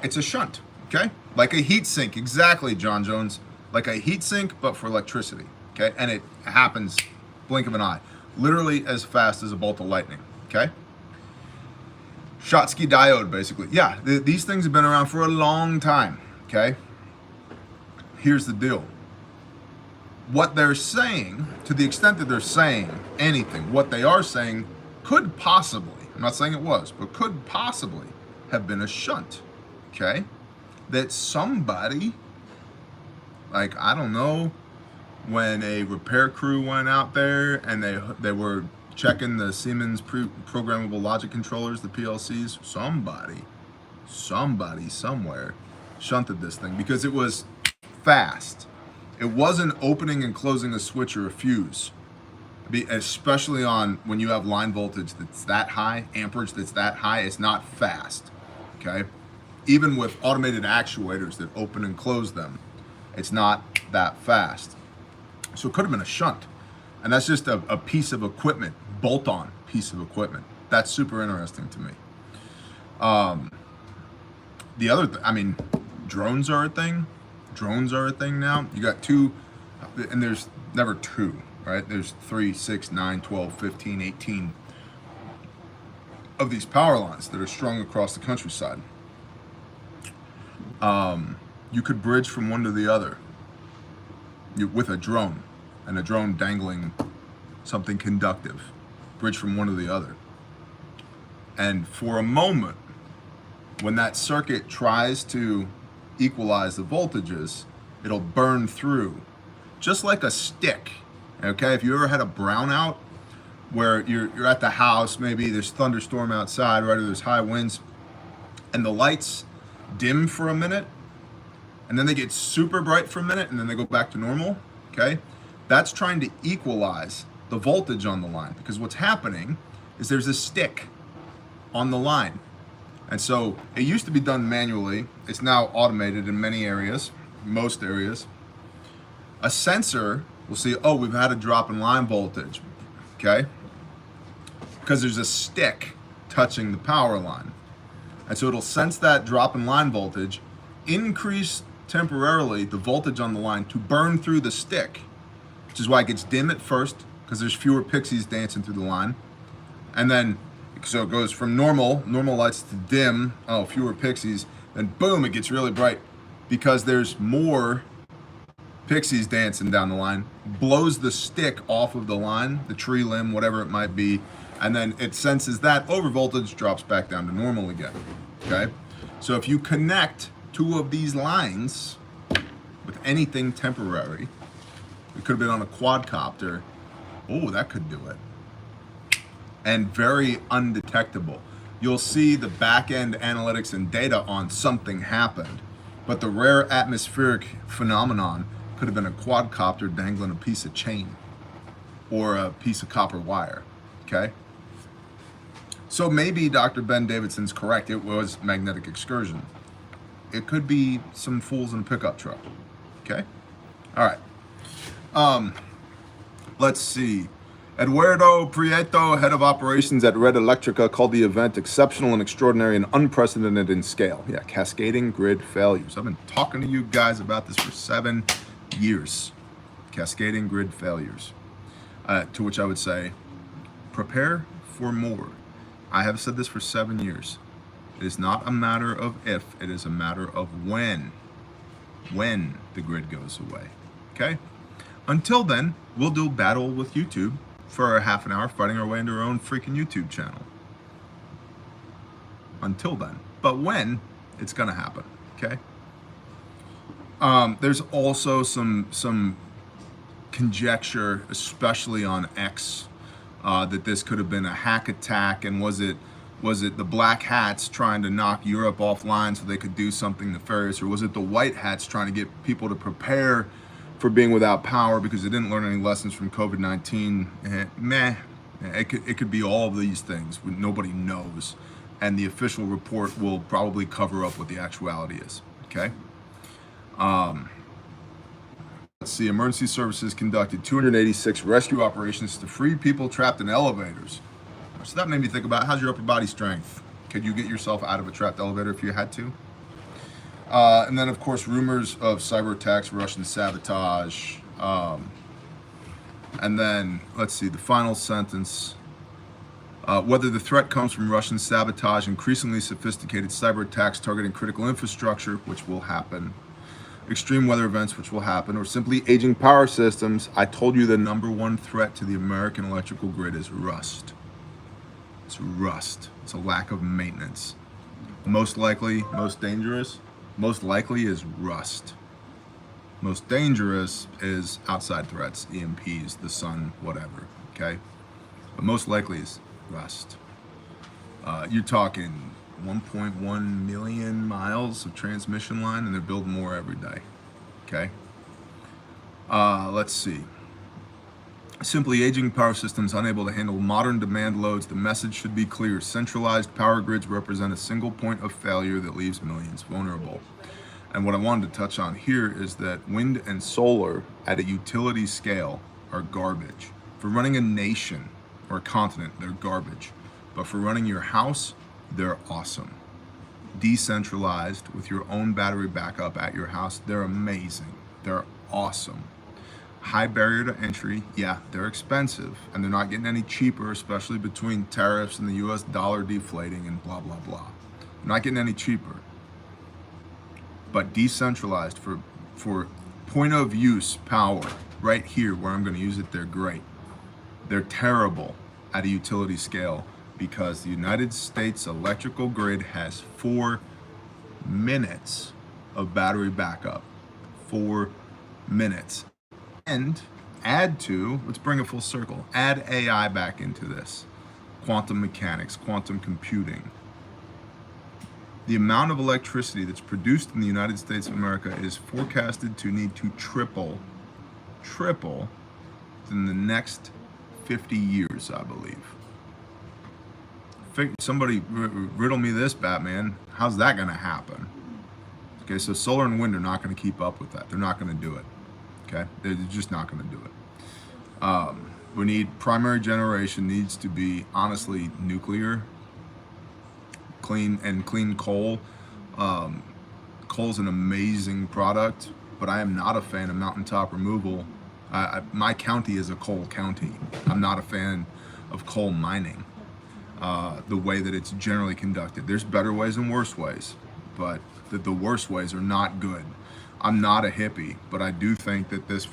it's a shunt, okay? Like a heat sink, exactly, John Jones. Like a heat sink, but for electricity, okay? And it happens blink of an eye, literally as fast as a bolt of lightning, okay? Schottky diode, basically. Yeah, these things have been around for a long time, okay? Here's the deal. What they're saying, to the extent that they're saying anything, what they are saying could possibly, I'm not saying it was, but could possibly have been a shunt, okay? That somebody, like, I don't know, when a repair crew went out there and they were checking the Siemens programmable logic controllers, the PLCs, somebody somewhere shunted this thing because it was fast. It wasn't opening and closing a switch or a fuse, especially on when you have line voltage that's that high, amperage that's that high. It's not fast, okay? Even with automated actuators that open and close them, it's not that fast. So it could have been a shunt. And that's just a piece of equipment, bolt-on piece of equipment. That's super interesting to me. The other, I mean, drones are a thing. Drones are a thing now. You got two, and there's never two, right? There's 3, 6, 9, 12, 15, 18 of these power lines that are strung across the countryside. You could bridge from one to the other with a drone, and a drone dangling something conductive. Bridge from one to the other. And for a moment, when that circuit tries to equalize the voltages, it'll burn through, just like a stick, okay? If you ever had a brownout where you're at the house, maybe there's thunderstorm outside, right, or there's high winds, and the lights dim for a minute, and then they get super bright for a minute, and then they go back to normal, okay? That's trying to equalize the voltage on the line, because what's happening is there's a stick on the line. And so it used to be done manually. It's now automated in many areas, most areas. A sensor will see, oh, we've had a drop in line voltage, okay? Because there's a stick touching the power line. And so it'll sense that drop in line voltage, increase temporarily the voltage on the line to burn through the stick, which is why it gets dim at first, because there's fewer pixies dancing through the line. And then, so it goes from normal lights to dim, oh, fewer pixies, then boom, it gets really bright because there's more pixies dancing down the line, blows the stick off of the line, the tree limb, whatever it might be, and then it senses that over voltage, drops back down to normal again, okay? So if you connect two of these lines with anything temporary, it could have been on a quadcopter, oh, that could do it. And very undetectable. You'll see the back-end analytics and data on something happened, but the rare atmospheric phenomenon could have been a quadcopter dangling a piece of chain or a piece of copper wire, okay? So maybe Dr. Ben Davidson's correct. It was magnetic excursion. It could be some fools in a pickup truck, okay? All right. Let's see. Eduardo Prieto, head of operations at Red Electrica, called the event exceptional and extraordinary and unprecedented in scale. Yeah, cascading grid failures. I've been talking to you guys about this for 7 years. Cascading grid failures. To which I would say, prepare for more. I have said this for 7 years. It is not a matter of if, it is a matter of when the grid goes away, okay? Until then, we'll do battle with YouTube for a half an hour fighting our way into our own freaking YouTube channel. Until then. But when, it's gonna happen, okay? There's also some conjecture, especially on X, that this could have been a hack attack, and was it the black hats trying to knock Europe offline so they could do something nefarious, or was it the white hats trying to get people to prepare for being without power because they didn't learn any lessons from COVID-19? It could be all of these things. Nobody knows, and the official report will probably cover up what the actuality is, okay? Let's see, emergency services conducted 286 rescue operations to free people trapped in elevators. So that made me think about, how's your upper body strength? Could you get yourself out of a trapped elevator if you had to? And then, of course, rumors of cyber attacks, Russian sabotage. And then, let's see, the final sentence. Whether the threat comes from Russian sabotage, increasingly sophisticated cyber attacks targeting critical infrastructure, which will happen, extreme weather events, which will happen, or simply aging power systems, I told you the #1 threat to the American electrical grid is rust. It's rust. It's a lack of maintenance. Most likely, most dangerous, most likely is rust. Most dangerous is outside threats, EMPs, the sun, whatever, okay? But most likely is rust. You're talking 1.1 million miles of transmission line, and they're building more every day, okay? Let's see. Simply aging power systems unable to handle modern demand loads. The message should be clear. Centralized power grids represent a single point of failure that leaves millions vulnerable. And what I wanted to touch on here is that wind and solar at a utility scale are garbage. For running a nation or a continent, they're garbage. But for running your house, they're awesome. Decentralized with your own battery backup at your house, they're amazing. They're awesome. High barrier to entry, yeah, they're expensive, and they're not getting any cheaper, especially between tariffs and the US dollar deflating and blah, blah, blah. They're not getting any cheaper. But decentralized for point of use power, right here where I'm gonna use it, they're great. They're terrible at a utility scale because the United States electrical grid has 4 minutes of battery backup. 4 minutes. And add to, let's bring it full circle, add AI back into this. Quantum mechanics, quantum computing. The amount of electricity that's produced in the United States of America is forecasted to need to triple in the next 50 years, I believe. Somebody riddle me this, Batman. How's that gonna happen? Okay, so solar and wind are not gonna keep up with that. They're not gonna do it. Okay, they're just not going to do it. We need primary generation needs to be honestly nuclear, clean coal. Coal's an amazing product, but I am not a fan of mountaintop removal. My county is a coal county. I'm not a fan of coal mining, the way that it's generally conducted. There's better ways and worse ways, but the worst ways are not good. I'm not a hippie, but I do think that this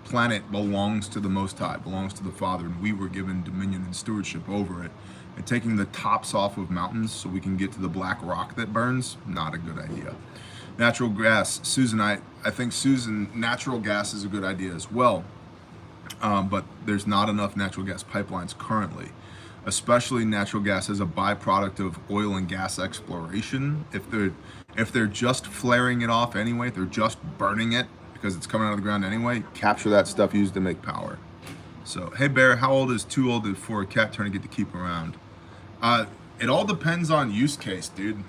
planet belongs to the Most High, belongs to the Father, and we were given dominion and stewardship over it. And taking the tops off of mountains so we can get to the black rock that burns, not a good idea. Natural gas, Susan, I think Susan, natural gas is a good idea as well, but there's not enough natural gas pipelines currently. Especially natural gas as a byproduct of oil and gas exploration. If they're just flaring it off anyway, if they're just burning it because it's coming out of the ground anyway, capture that stuff used to make power. So, hey Bear, how old is too old for a cat tourniquet to keep around? It all depends on use case, dude.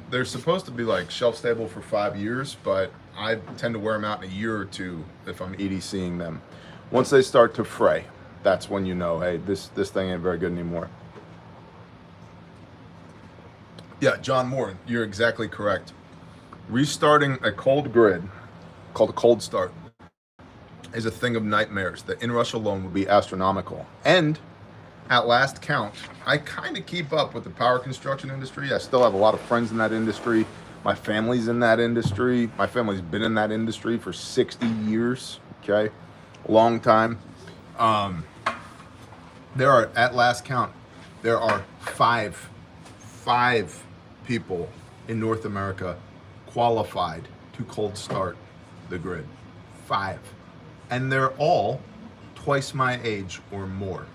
They're supposed to be like shelf stable for 5 years, but I tend to wear them out in a year or two if I'm EDCing them. Once they start to fray, that's when you know, hey, this thing ain't very good anymore. Yeah, John Moore, you're exactly correct. Restarting a cold grid, called a cold start, is a thing of nightmares. The inrush alone would be astronomical. And at last count, I kind of keep up with the power construction industry. I still have a lot of friends in that industry. My family's in that industry. My family's been in that industry for 60 years, okay? A long time. There are, at last count, there are five people in North America qualified to cold start the grid. 5. And they're all twice my age or more.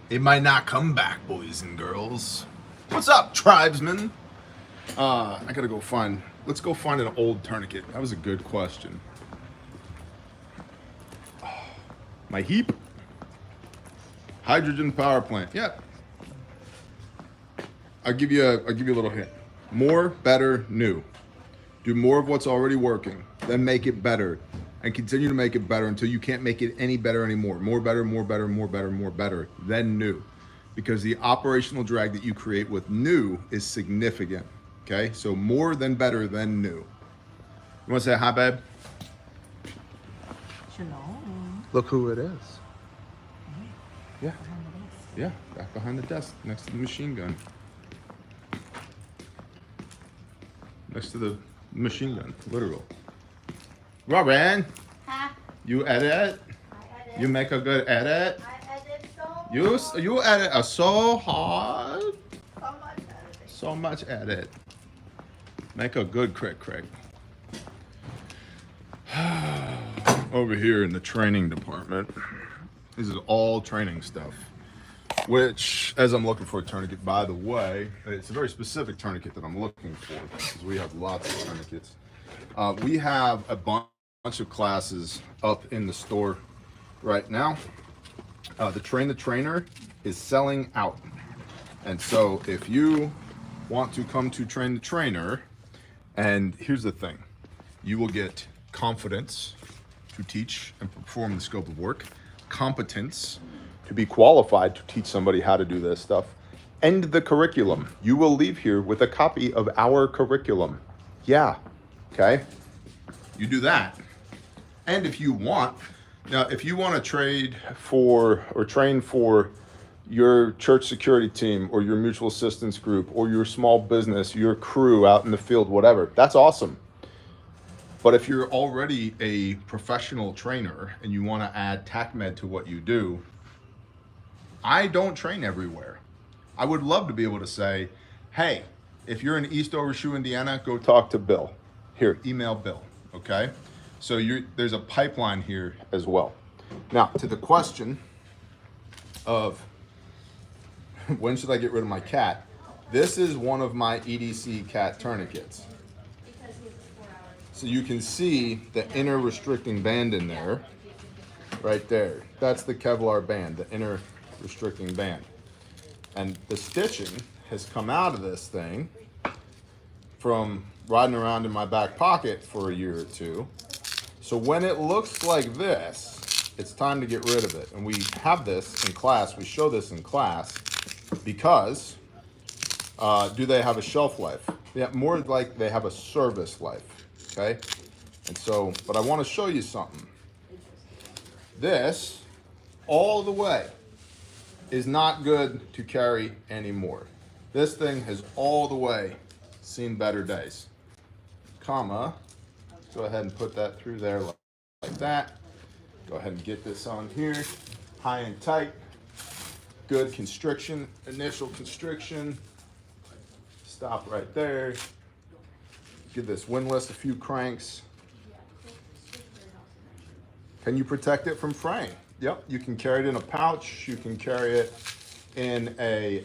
It might not come back, boys and girls. What's up, tribesmen? I gotta go find, let's go find an old tourniquet. That was a good question. My heap. Hydrogen power plant. Yep. I'll give you a little hint. More, better, new. Do more of what's already working, then make it better, and continue to make it better until you can't make it any better anymore. More better, more better, more better, more better, then new. Because the operational drag that you create with new is significant. Okay? So more than better than new. You want to say hi, babe? Shalom. Look who it is. Yeah. Yeah, back behind the desk, next to the machine gun. Next to the machine gun, literal. Robin, Huh? you edit? I edit. You make a good edit? I edit so You edit so hard. so much editing. So much edit. Make a good crick. Over here in the training department, this is all training stuff. Which, as I'm looking for a tourniquet, by the way, it's a very specific tourniquet that I'm looking for because we have lots of tourniquets. We have a bunch of classes up in the store right now. The Train the Trainer is selling out. And so if you want to come to Train the Trainer, and here's the thing, you will get confidence to teach and perform the scope of work, competence to be qualified to teach somebody how to do this stuff, and the curriculum. You will leave here with a copy of our curriculum. Yeah, okay? You do that. And if you want, now if you want to trade for or train for your church security team or your mutual assistance group or your small business, your crew out in the field, whatever, that's awesome. But if you're already a professional trainer and you want to add TACMed to what you do, I don't train everywhere. I would love to be able to say, hey, if you're in East Overshoe, Indiana, go talk to Bill. Here, email Bill, okay? So there's a pipeline here as well. Now, to the question of when should I get rid of my cat? This is one of my EDC cat tourniquets. So you can see the inner restricting band in there, right there. That's the Kevlar band, the inner restricting band. And the stitching has come out of this thing from riding around in my back pocket for a year or two. So when it looks like this, it's time to get rid of it. And we have this in class, we show this in class because do they have a shelf life? Yeah, more like they have a service life, okay? And so, but I want to show you something. This, all the way, is not good to carry anymore. This thing has all the way seen better days. Comma, go ahead and put that through there like that. Go ahead and get this on here, high and tight. Good constriction, initial constriction. Stop right there. Give this windlass a few cranks. Can you protect it from fraying? Yep, you can carry it in a pouch. You can carry it in a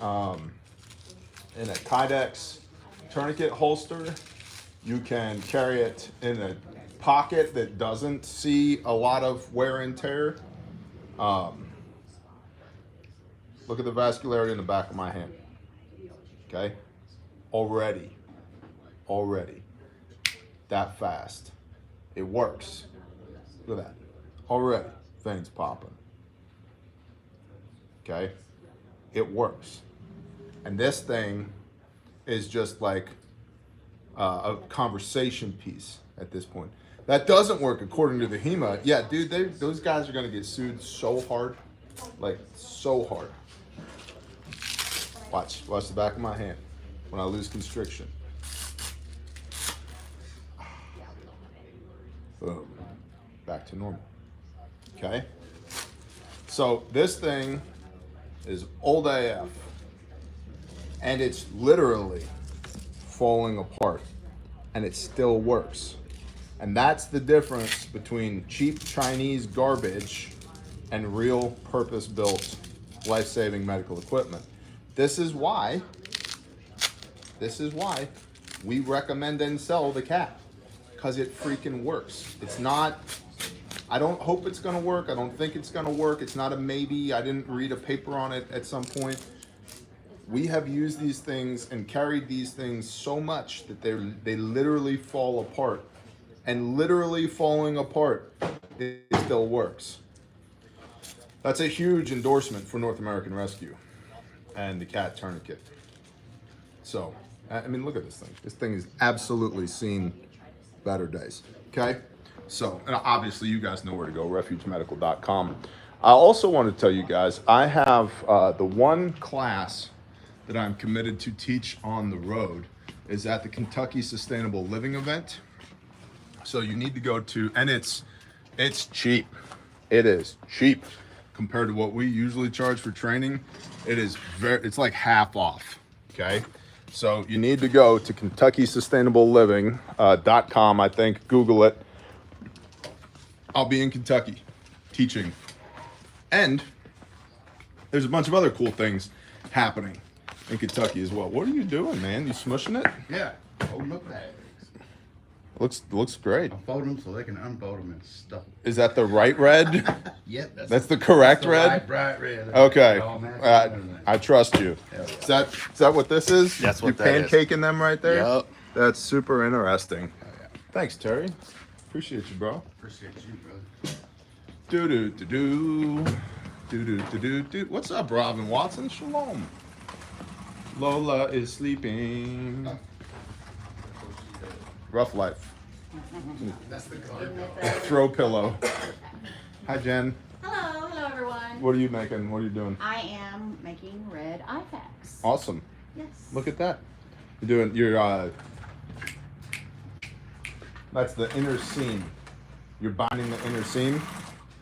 Kydex tourniquet holster. You can carry it in a pocket that doesn't see a lot of wear and tear. Look at the vascularity in the back of my hand. Okay, already, that fast. It works. Look at that. Already, veins popping. Okay? It works. And this thing is just like a conversation piece at this point. That doesn't work according to the HEMA. Yeah, dude, those guys are going to get sued so hard. Like, so hard. Watch the back of my hand when I lose constriction. Boom. Back to normal. Okay? So this thing is old AF. And it's literally falling apart. And it still works. And that's the difference between cheap Chinese garbage and real purpose-built life-saving medical equipment. This is why we recommend and sell the cat, because it freaking works. It's not, I don't hope it's gonna work. I don't think it's gonna work. It's not a maybe. I didn't read a paper on it at some point. We have used these things and carried these things so much that they literally fall apart. And literally falling apart, it still works. That's a huge endorsement for North American Rescue and the cat tourniquet. So, I mean, look at this thing. This thing has absolutely seen better days. Okay? So, and obviously you guys know where to go, refugemedical.com. I also want to tell you guys, I have the one class that I'm committed to teach on the road is at the Kentucky Sustainable Living event. So you need to go to, and it's cheap. It is cheap compared to what we usually charge for training. It's like half off. Okay. So you need to go to KentuckySustainableLiving.com. I think, Google it. I'll be in Kentucky teaching. And there's a bunch of other cool things happening in Kentucky as well. What are you doing, man? You smushing it? Yeah. Fold them up bags. Looks great. I'll fold them so they can unfold them and stuff. Is that the right red? Yep. That's the correct red? Right, bright red. Okay. All matching and everything. I trust you. Yeah. Is that what this is? That's what you that is. pancaking them right there? Yup. That's super interesting. Oh, yeah. Thanks, Terry. Appreciate you, bro. Appreciate you, brother. Do. What's up, Robin Watson? Shalom. Lola is sleeping. Rough life. That's the color. Throw pillow. Hi, Jen. Hello, everyone. What are you making? What are you doing? I am making red eye packs. Awesome. Yes. Look at that. You're doing that's the inner seam. You're binding the inner seam?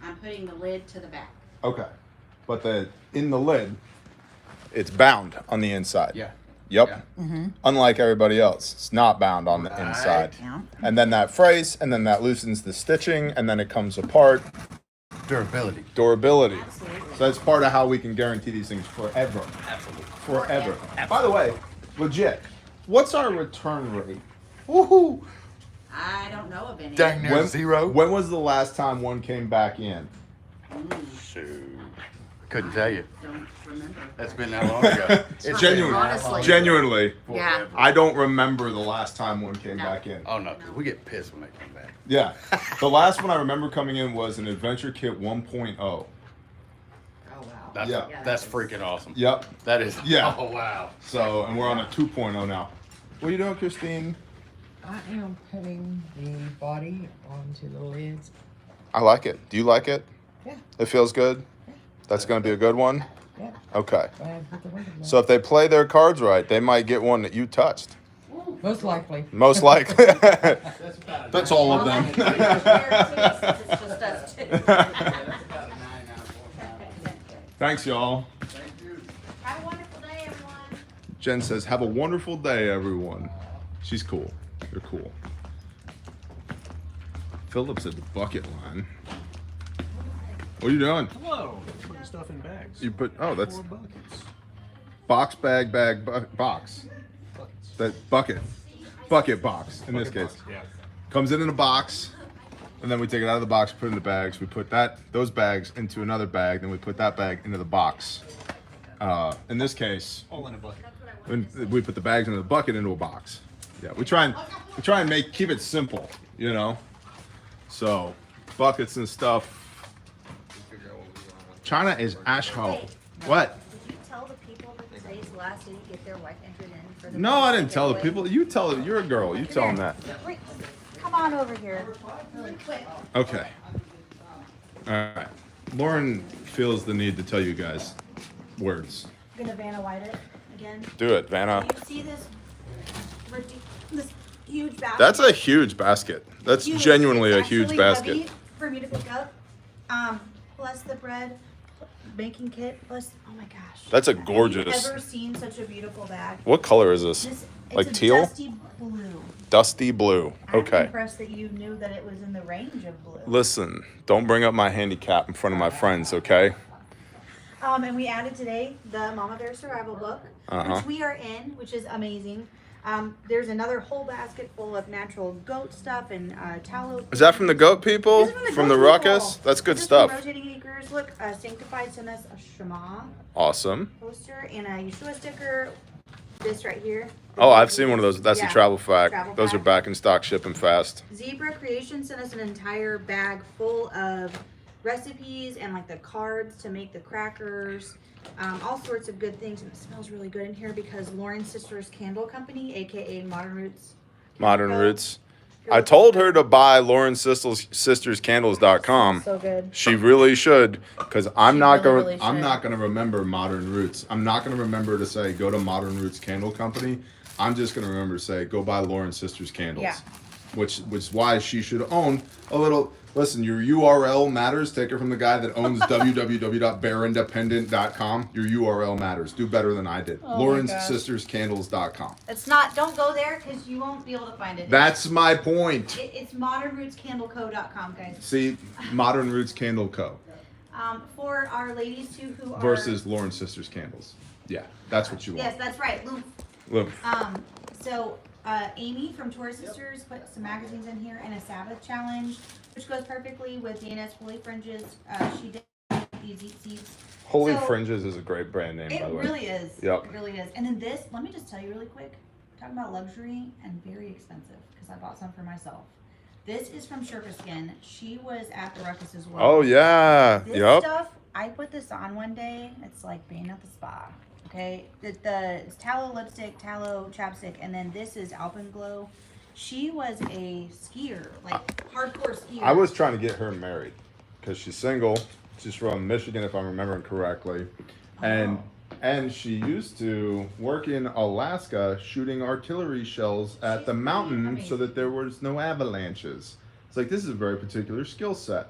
I'm putting the lid to the back. Okay. But in the lid, it's bound on the inside. Yeah. Yep. Yeah. Unlike everybody else, it's not bound on the inside. Yeah. And then that frays, and then that loosens the stitching, and then it comes apart. Durability. Durability. Absolutely. So that's part of how we can guarantee these things forever. Absolutely. Forever. By the way, legit, what's our return rate? Woohoo! I don't know of any. Dang near zero. When was the last time one came back in? Shoot. Couldn't tell you. Don't remember. That's been that long ago. It's genuinely. Honestly. Genuinely. Yeah. I don't remember the last time one came No. back in. Oh no, 'cause we get pissed when they come back. Yeah. The last one I remember coming in was an Adventure Kit 1.0. Oh, wow. That's, Yeah. that's freaking awesome. Yep. That is. Yeah. Oh wow. So, and we're on a 2.0 now. What are you doing, Christine? I am putting the body onto the lids. I like it. Do you like it? Yeah. It feels good? That's going to be a good one? Yeah. Okay. I have put the window down. So if they play their cards right, they might get one that you touched. Most likely. Most likely. That's all of them. It's just us two. Thanks, y'all. Have a wonderful day, everyone. Jen says, have a wonderful day, everyone. She's cool. You're cool. Phillips at the bucket line. What are you doing? Hello. Putting stuff in bags. You put, oh, that's 4 buckets. box, bag, box. Buckets. That bucket box in this case. Yeah. Comes in a box, and then we take it out of the box, put it in the bags. We put those bags into another bag, then we put that bag into the box. In this case, All in a bucket. we put the bags into the bucket into a box. Yeah, we try and keep it simple, you know. So buckets and stuff. China is asshole. What? Did you tell the people that today's the last day to get their wife entered in for the No, I didn't tell the giveaway? people. You tell them. You're a girl. You tell them that. Wait, come on over here. Really quick. Okay. All right. Lauren feels the need to tell you guys words. I'm gonna Vanna White it again. Do it, Vanna. Do you see this? This huge basket? That's a huge basket. That's Huge. genuinely It's a huge actually basket. heavy for me to pick up. Plus the bread baking kit. Plus, oh my gosh. That's a Have gorgeous. you ever seen such a beautiful bag? What color is this? This, it's Like a teal? dusty blue. Dusty blue. I'm Okay. impressed that you knew that it was in the range of blue. Listen, don't bring up my handicap in front of my friends, okay? And we added today the Mama Bear Survival Book, which we are in, which is amazing. There's another whole basket full of natural goat stuff and tallow. Is that from the goat people? This is From the goat ruckus? people. That's good This is stuff. from Rotating Acres. Look, Sanctified sent us a Shema Awesome. poster and a Yeshua sticker. This right here. Oh, I've seen one of those. That's Yeah, a travel fact. travel Those are fact. back in stock, shipping fast. Zebra Creation sent us an entire bag full of recipes and like the cards to make the crackers. All sorts of good things, and it smells really good in here because Lauren's sister's candle company, aka Modern Roots. Modern Candle Co. Roots. I told her to buy LaurenSistersCandles.com. So good. She really should, because I'm She not really going. I'm should. not going to remember Modern Roots. I'm not going to remember to say go to Modern Roots Candle Company. I'm just going to remember to say go buy Lauren Sisters Candles. Yeah. Which is why she should own a little. Listen, your URL matters. Take it from the guy that owns www.bearindependent.com. Your URL matters. Do better than I did. Oh my LaurenSistersCandles.com. It's not. Don't go there because you won't be able to find it. That's my point. It's modernrootscandleco.com, guys. See, Modern Roots Candle Co. For our ladies too who are versus Lauren Sisters Candles. Yeah, that's what you want. Yes, that's right. Luke. Look. So Amy from Tour Sisters put some magazines in here and a Sabbath challenge, which goes perfectly with Dana's Holy Fringes. She did these eat seeds. Holy So, Fringes is a great brand name, It by the way. really is. Yep. It really is. And then this, let me just tell you really quick. Talking about luxury and very expensive because I bought some for myself. This is from Sherpa Skin. She was at the Ruckus as well. Oh yeah. This Yep. stuff, I put this on one day. It's like being at the spa. Okay, it's tallow lipstick, tallow chapstick, and then this is Alpenglow. She was a skier, like hardcore skier. I was trying to get her married because she's single. She's from Michigan, if I'm remembering correctly, and she used to work in Alaska shooting artillery shells at the mountain so that there was no avalanches. It's like this is a very particular skill set.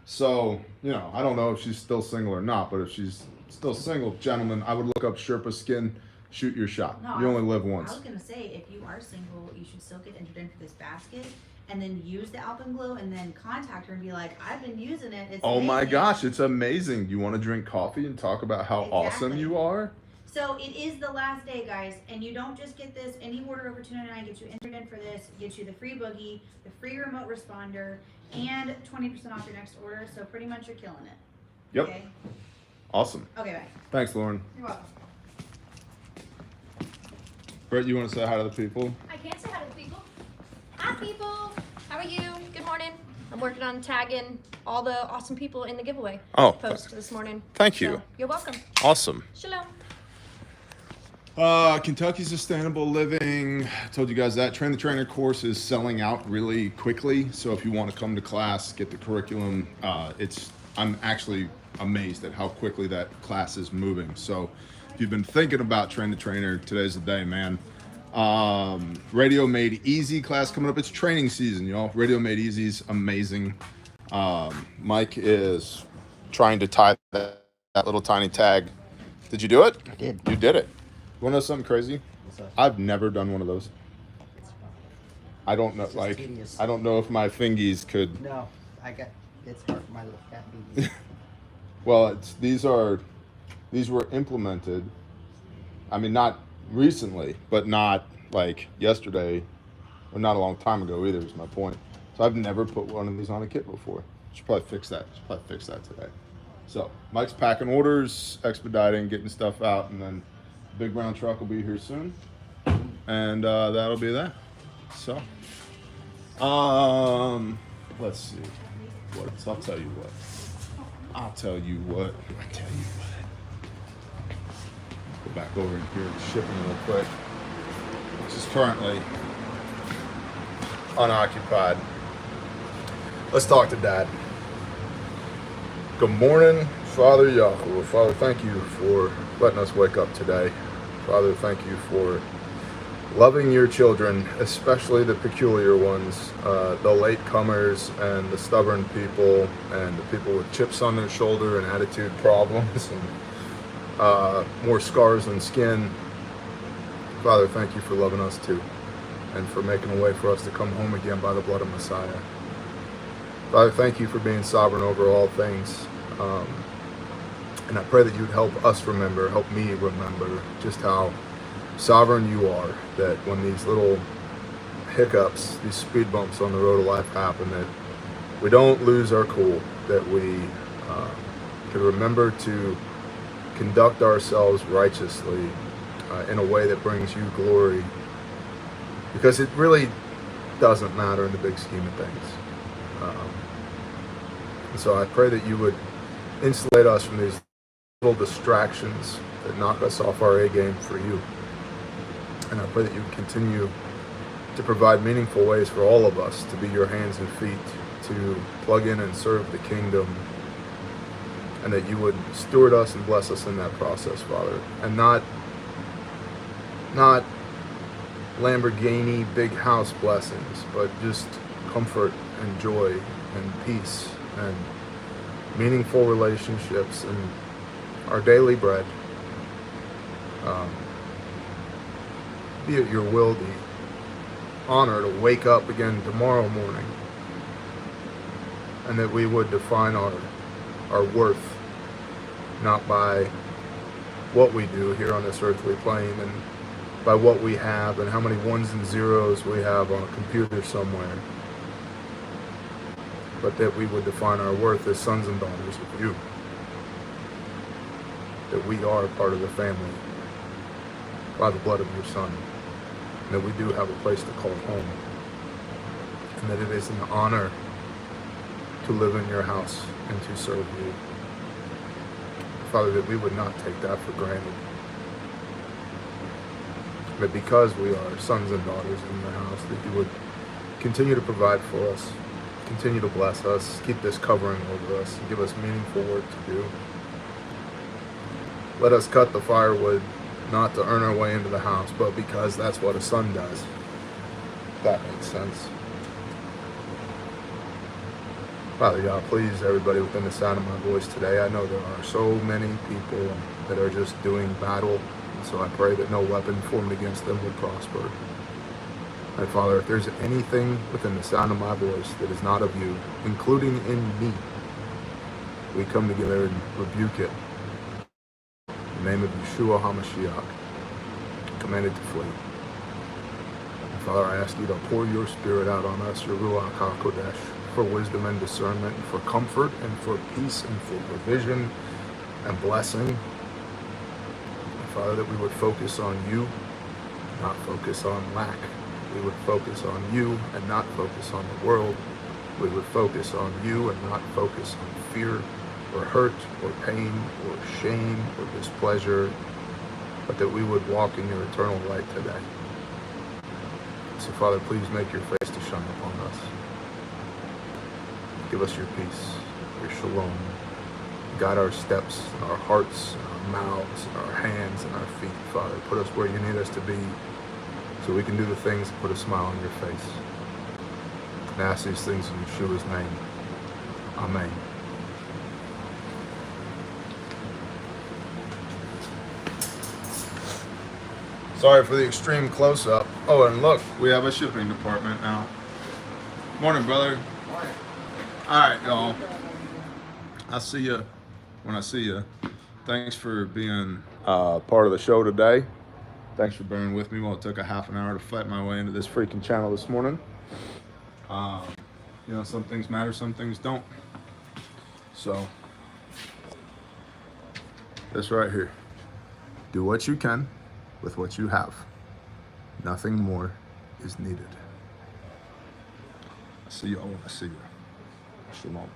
So I don't know if she's still single or not, but if she's still single, gentlemen, I would look up Sherpa Skin. Shoot your shot. No, You only live I once. was gonna say, if you are single, you should still get entered in for this basket, and then use the Alpenglow, and then contact her and be like, "I've been using it. It's Oh my amazing." gosh, it's amazing. You want to drink coffee and talk about how awesome Exactly. you are? So it is the last day, guys, and you don't just get this. Any order over $2.99 gets you entered in for this, gets you the free boogie, the free remote responder, and 20% off your next order. So pretty much you're killing it. Yep. Okay. Awesome. Okay, bye. Thanks, Lauren. You're welcome. Brett, you want to say hi to the people? I can't say hi to the people. Hi, people. How are you? Good morning. I'm working on tagging all the awesome people in the giveaway post this morning. Thank you. So, you're welcome. Awesome. Shalom. Kentucky Sustainable Living. I told you guys that Train the Trainer course is selling out really quickly. So if you want to come to class, get the curriculum, I'm actually amazed at how quickly that class is moving. So if you've been thinking about Train the Trainer, today's the day, man. Radio Made Easy class coming up. It's training season, y'all. Radio Made Easy is amazing. Mike is trying to tie that little tiny tag. Did you do it? I did. You did it. You want to know something crazy? What's up? I've never done one of those. I don't know, It's just tedious. I don't know if my fingies could. No, it's hard for my little cat baby. Well, these were implemented. I mean, not recently, but not like yesterday, or not a long time ago either. Is my point. So I've never put one of these on a kit before. Should probably fix that. Today. So Mike's packing orders, expediting, getting stuff out, and then the big brown truck will be here soon, and that'll be that. So, let's see. I'll tell you what. Go back over in here and shipping real quick, which is currently unoccupied. Let's talk to Dad. Good morning, Father Yahweh. Father, thank you for letting us wake up today. Father, thank you for loving your children, especially the peculiar ones, the latecomers and the stubborn people and the people with chips on their shoulder and attitude problems and more scars than skin. Father, thank you for loving us too, and for making a way for us to come home again by the blood of Messiah. Father, thank you for being sovereign over all things. And I pray that you'd help us remember, help me remember just how sovereign you are, that when these little hiccups, these speed bumps on the road of life happen, that we don't lose our cool, that we can remember to conduct ourselves righteously in a way that brings you glory, because it really doesn't matter in the big scheme of things. And so I pray that you would insulate us from these little distractions that knock us off our A game for you. And I pray that you would continue to provide meaningful ways for all of us to be your hands and feet, to plug in and serve the kingdom, and that you would steward us and bless us in that process, Father. And not Lamborghini big house blessings, but just comfort and joy and peace and meaningful relationships and our daily bread. Be it your will, the honor to wake up again tomorrow morning, and that we would define our worth not by what we do here on this earthly plane and by what we have and how many ones and zeros we have on a computer somewhere, but that we would define our worth as sons and daughters of you, that we are part of the family by the blood of your Son, and that we do have a place to call home, and that it is an honor to live in your house and to serve you. Father, that we would not take that for granted, that because we are sons and daughters in the house, that you would continue to provide for us, continue to bless us, keep this covering over us, and give us meaningful work to do. Let us cut the firewood not to earn our way into the house, but because that's what a son does. That makes sense. Father God, please, everybody within the sound of my voice today, I know there are so many people that are just doing battle, and so I pray that no weapon formed against them would prosper. And Father, if there's anything within the sound of my voice that is not of you, including in me, we come together and rebuke it. In the name of Yeshua HaMashiach, commanded to flee. And Father, I ask you to pour your Spirit out on us, your Ruach HaKodesh, for wisdom and discernment, and for comfort, and for peace, and for provision and blessing. And Father, that we would focus on you, not focus on lack. We would focus on you and not focus on the world. We would focus on you and not focus on fear or hurt or pain or shame or displeasure, but that we would walk in your eternal light today. So Father, please make your face to shine upon us. Give us your peace, your shalom. Guide our steps, our hearts, our mouths, our hands, and our feet, Father. Put us where you need us to be so we can do the things that put a smile on your face. And I ask these things in Yeshua's name. Amen. Sorry for the extreme close-up. Oh, and look, we have a shipping department now. Morning, brother. Morning. All right, y'all. I'll see you when I see you. Thanks for being part of the show today. Thanks for bearing with me while it took a half an hour to fight my way into this freaking channel this morning. You know, some things matter, some things don't. So, this right here. Do what you can with what you have. Nothing more is needed. I see you all when I see you. Shalom.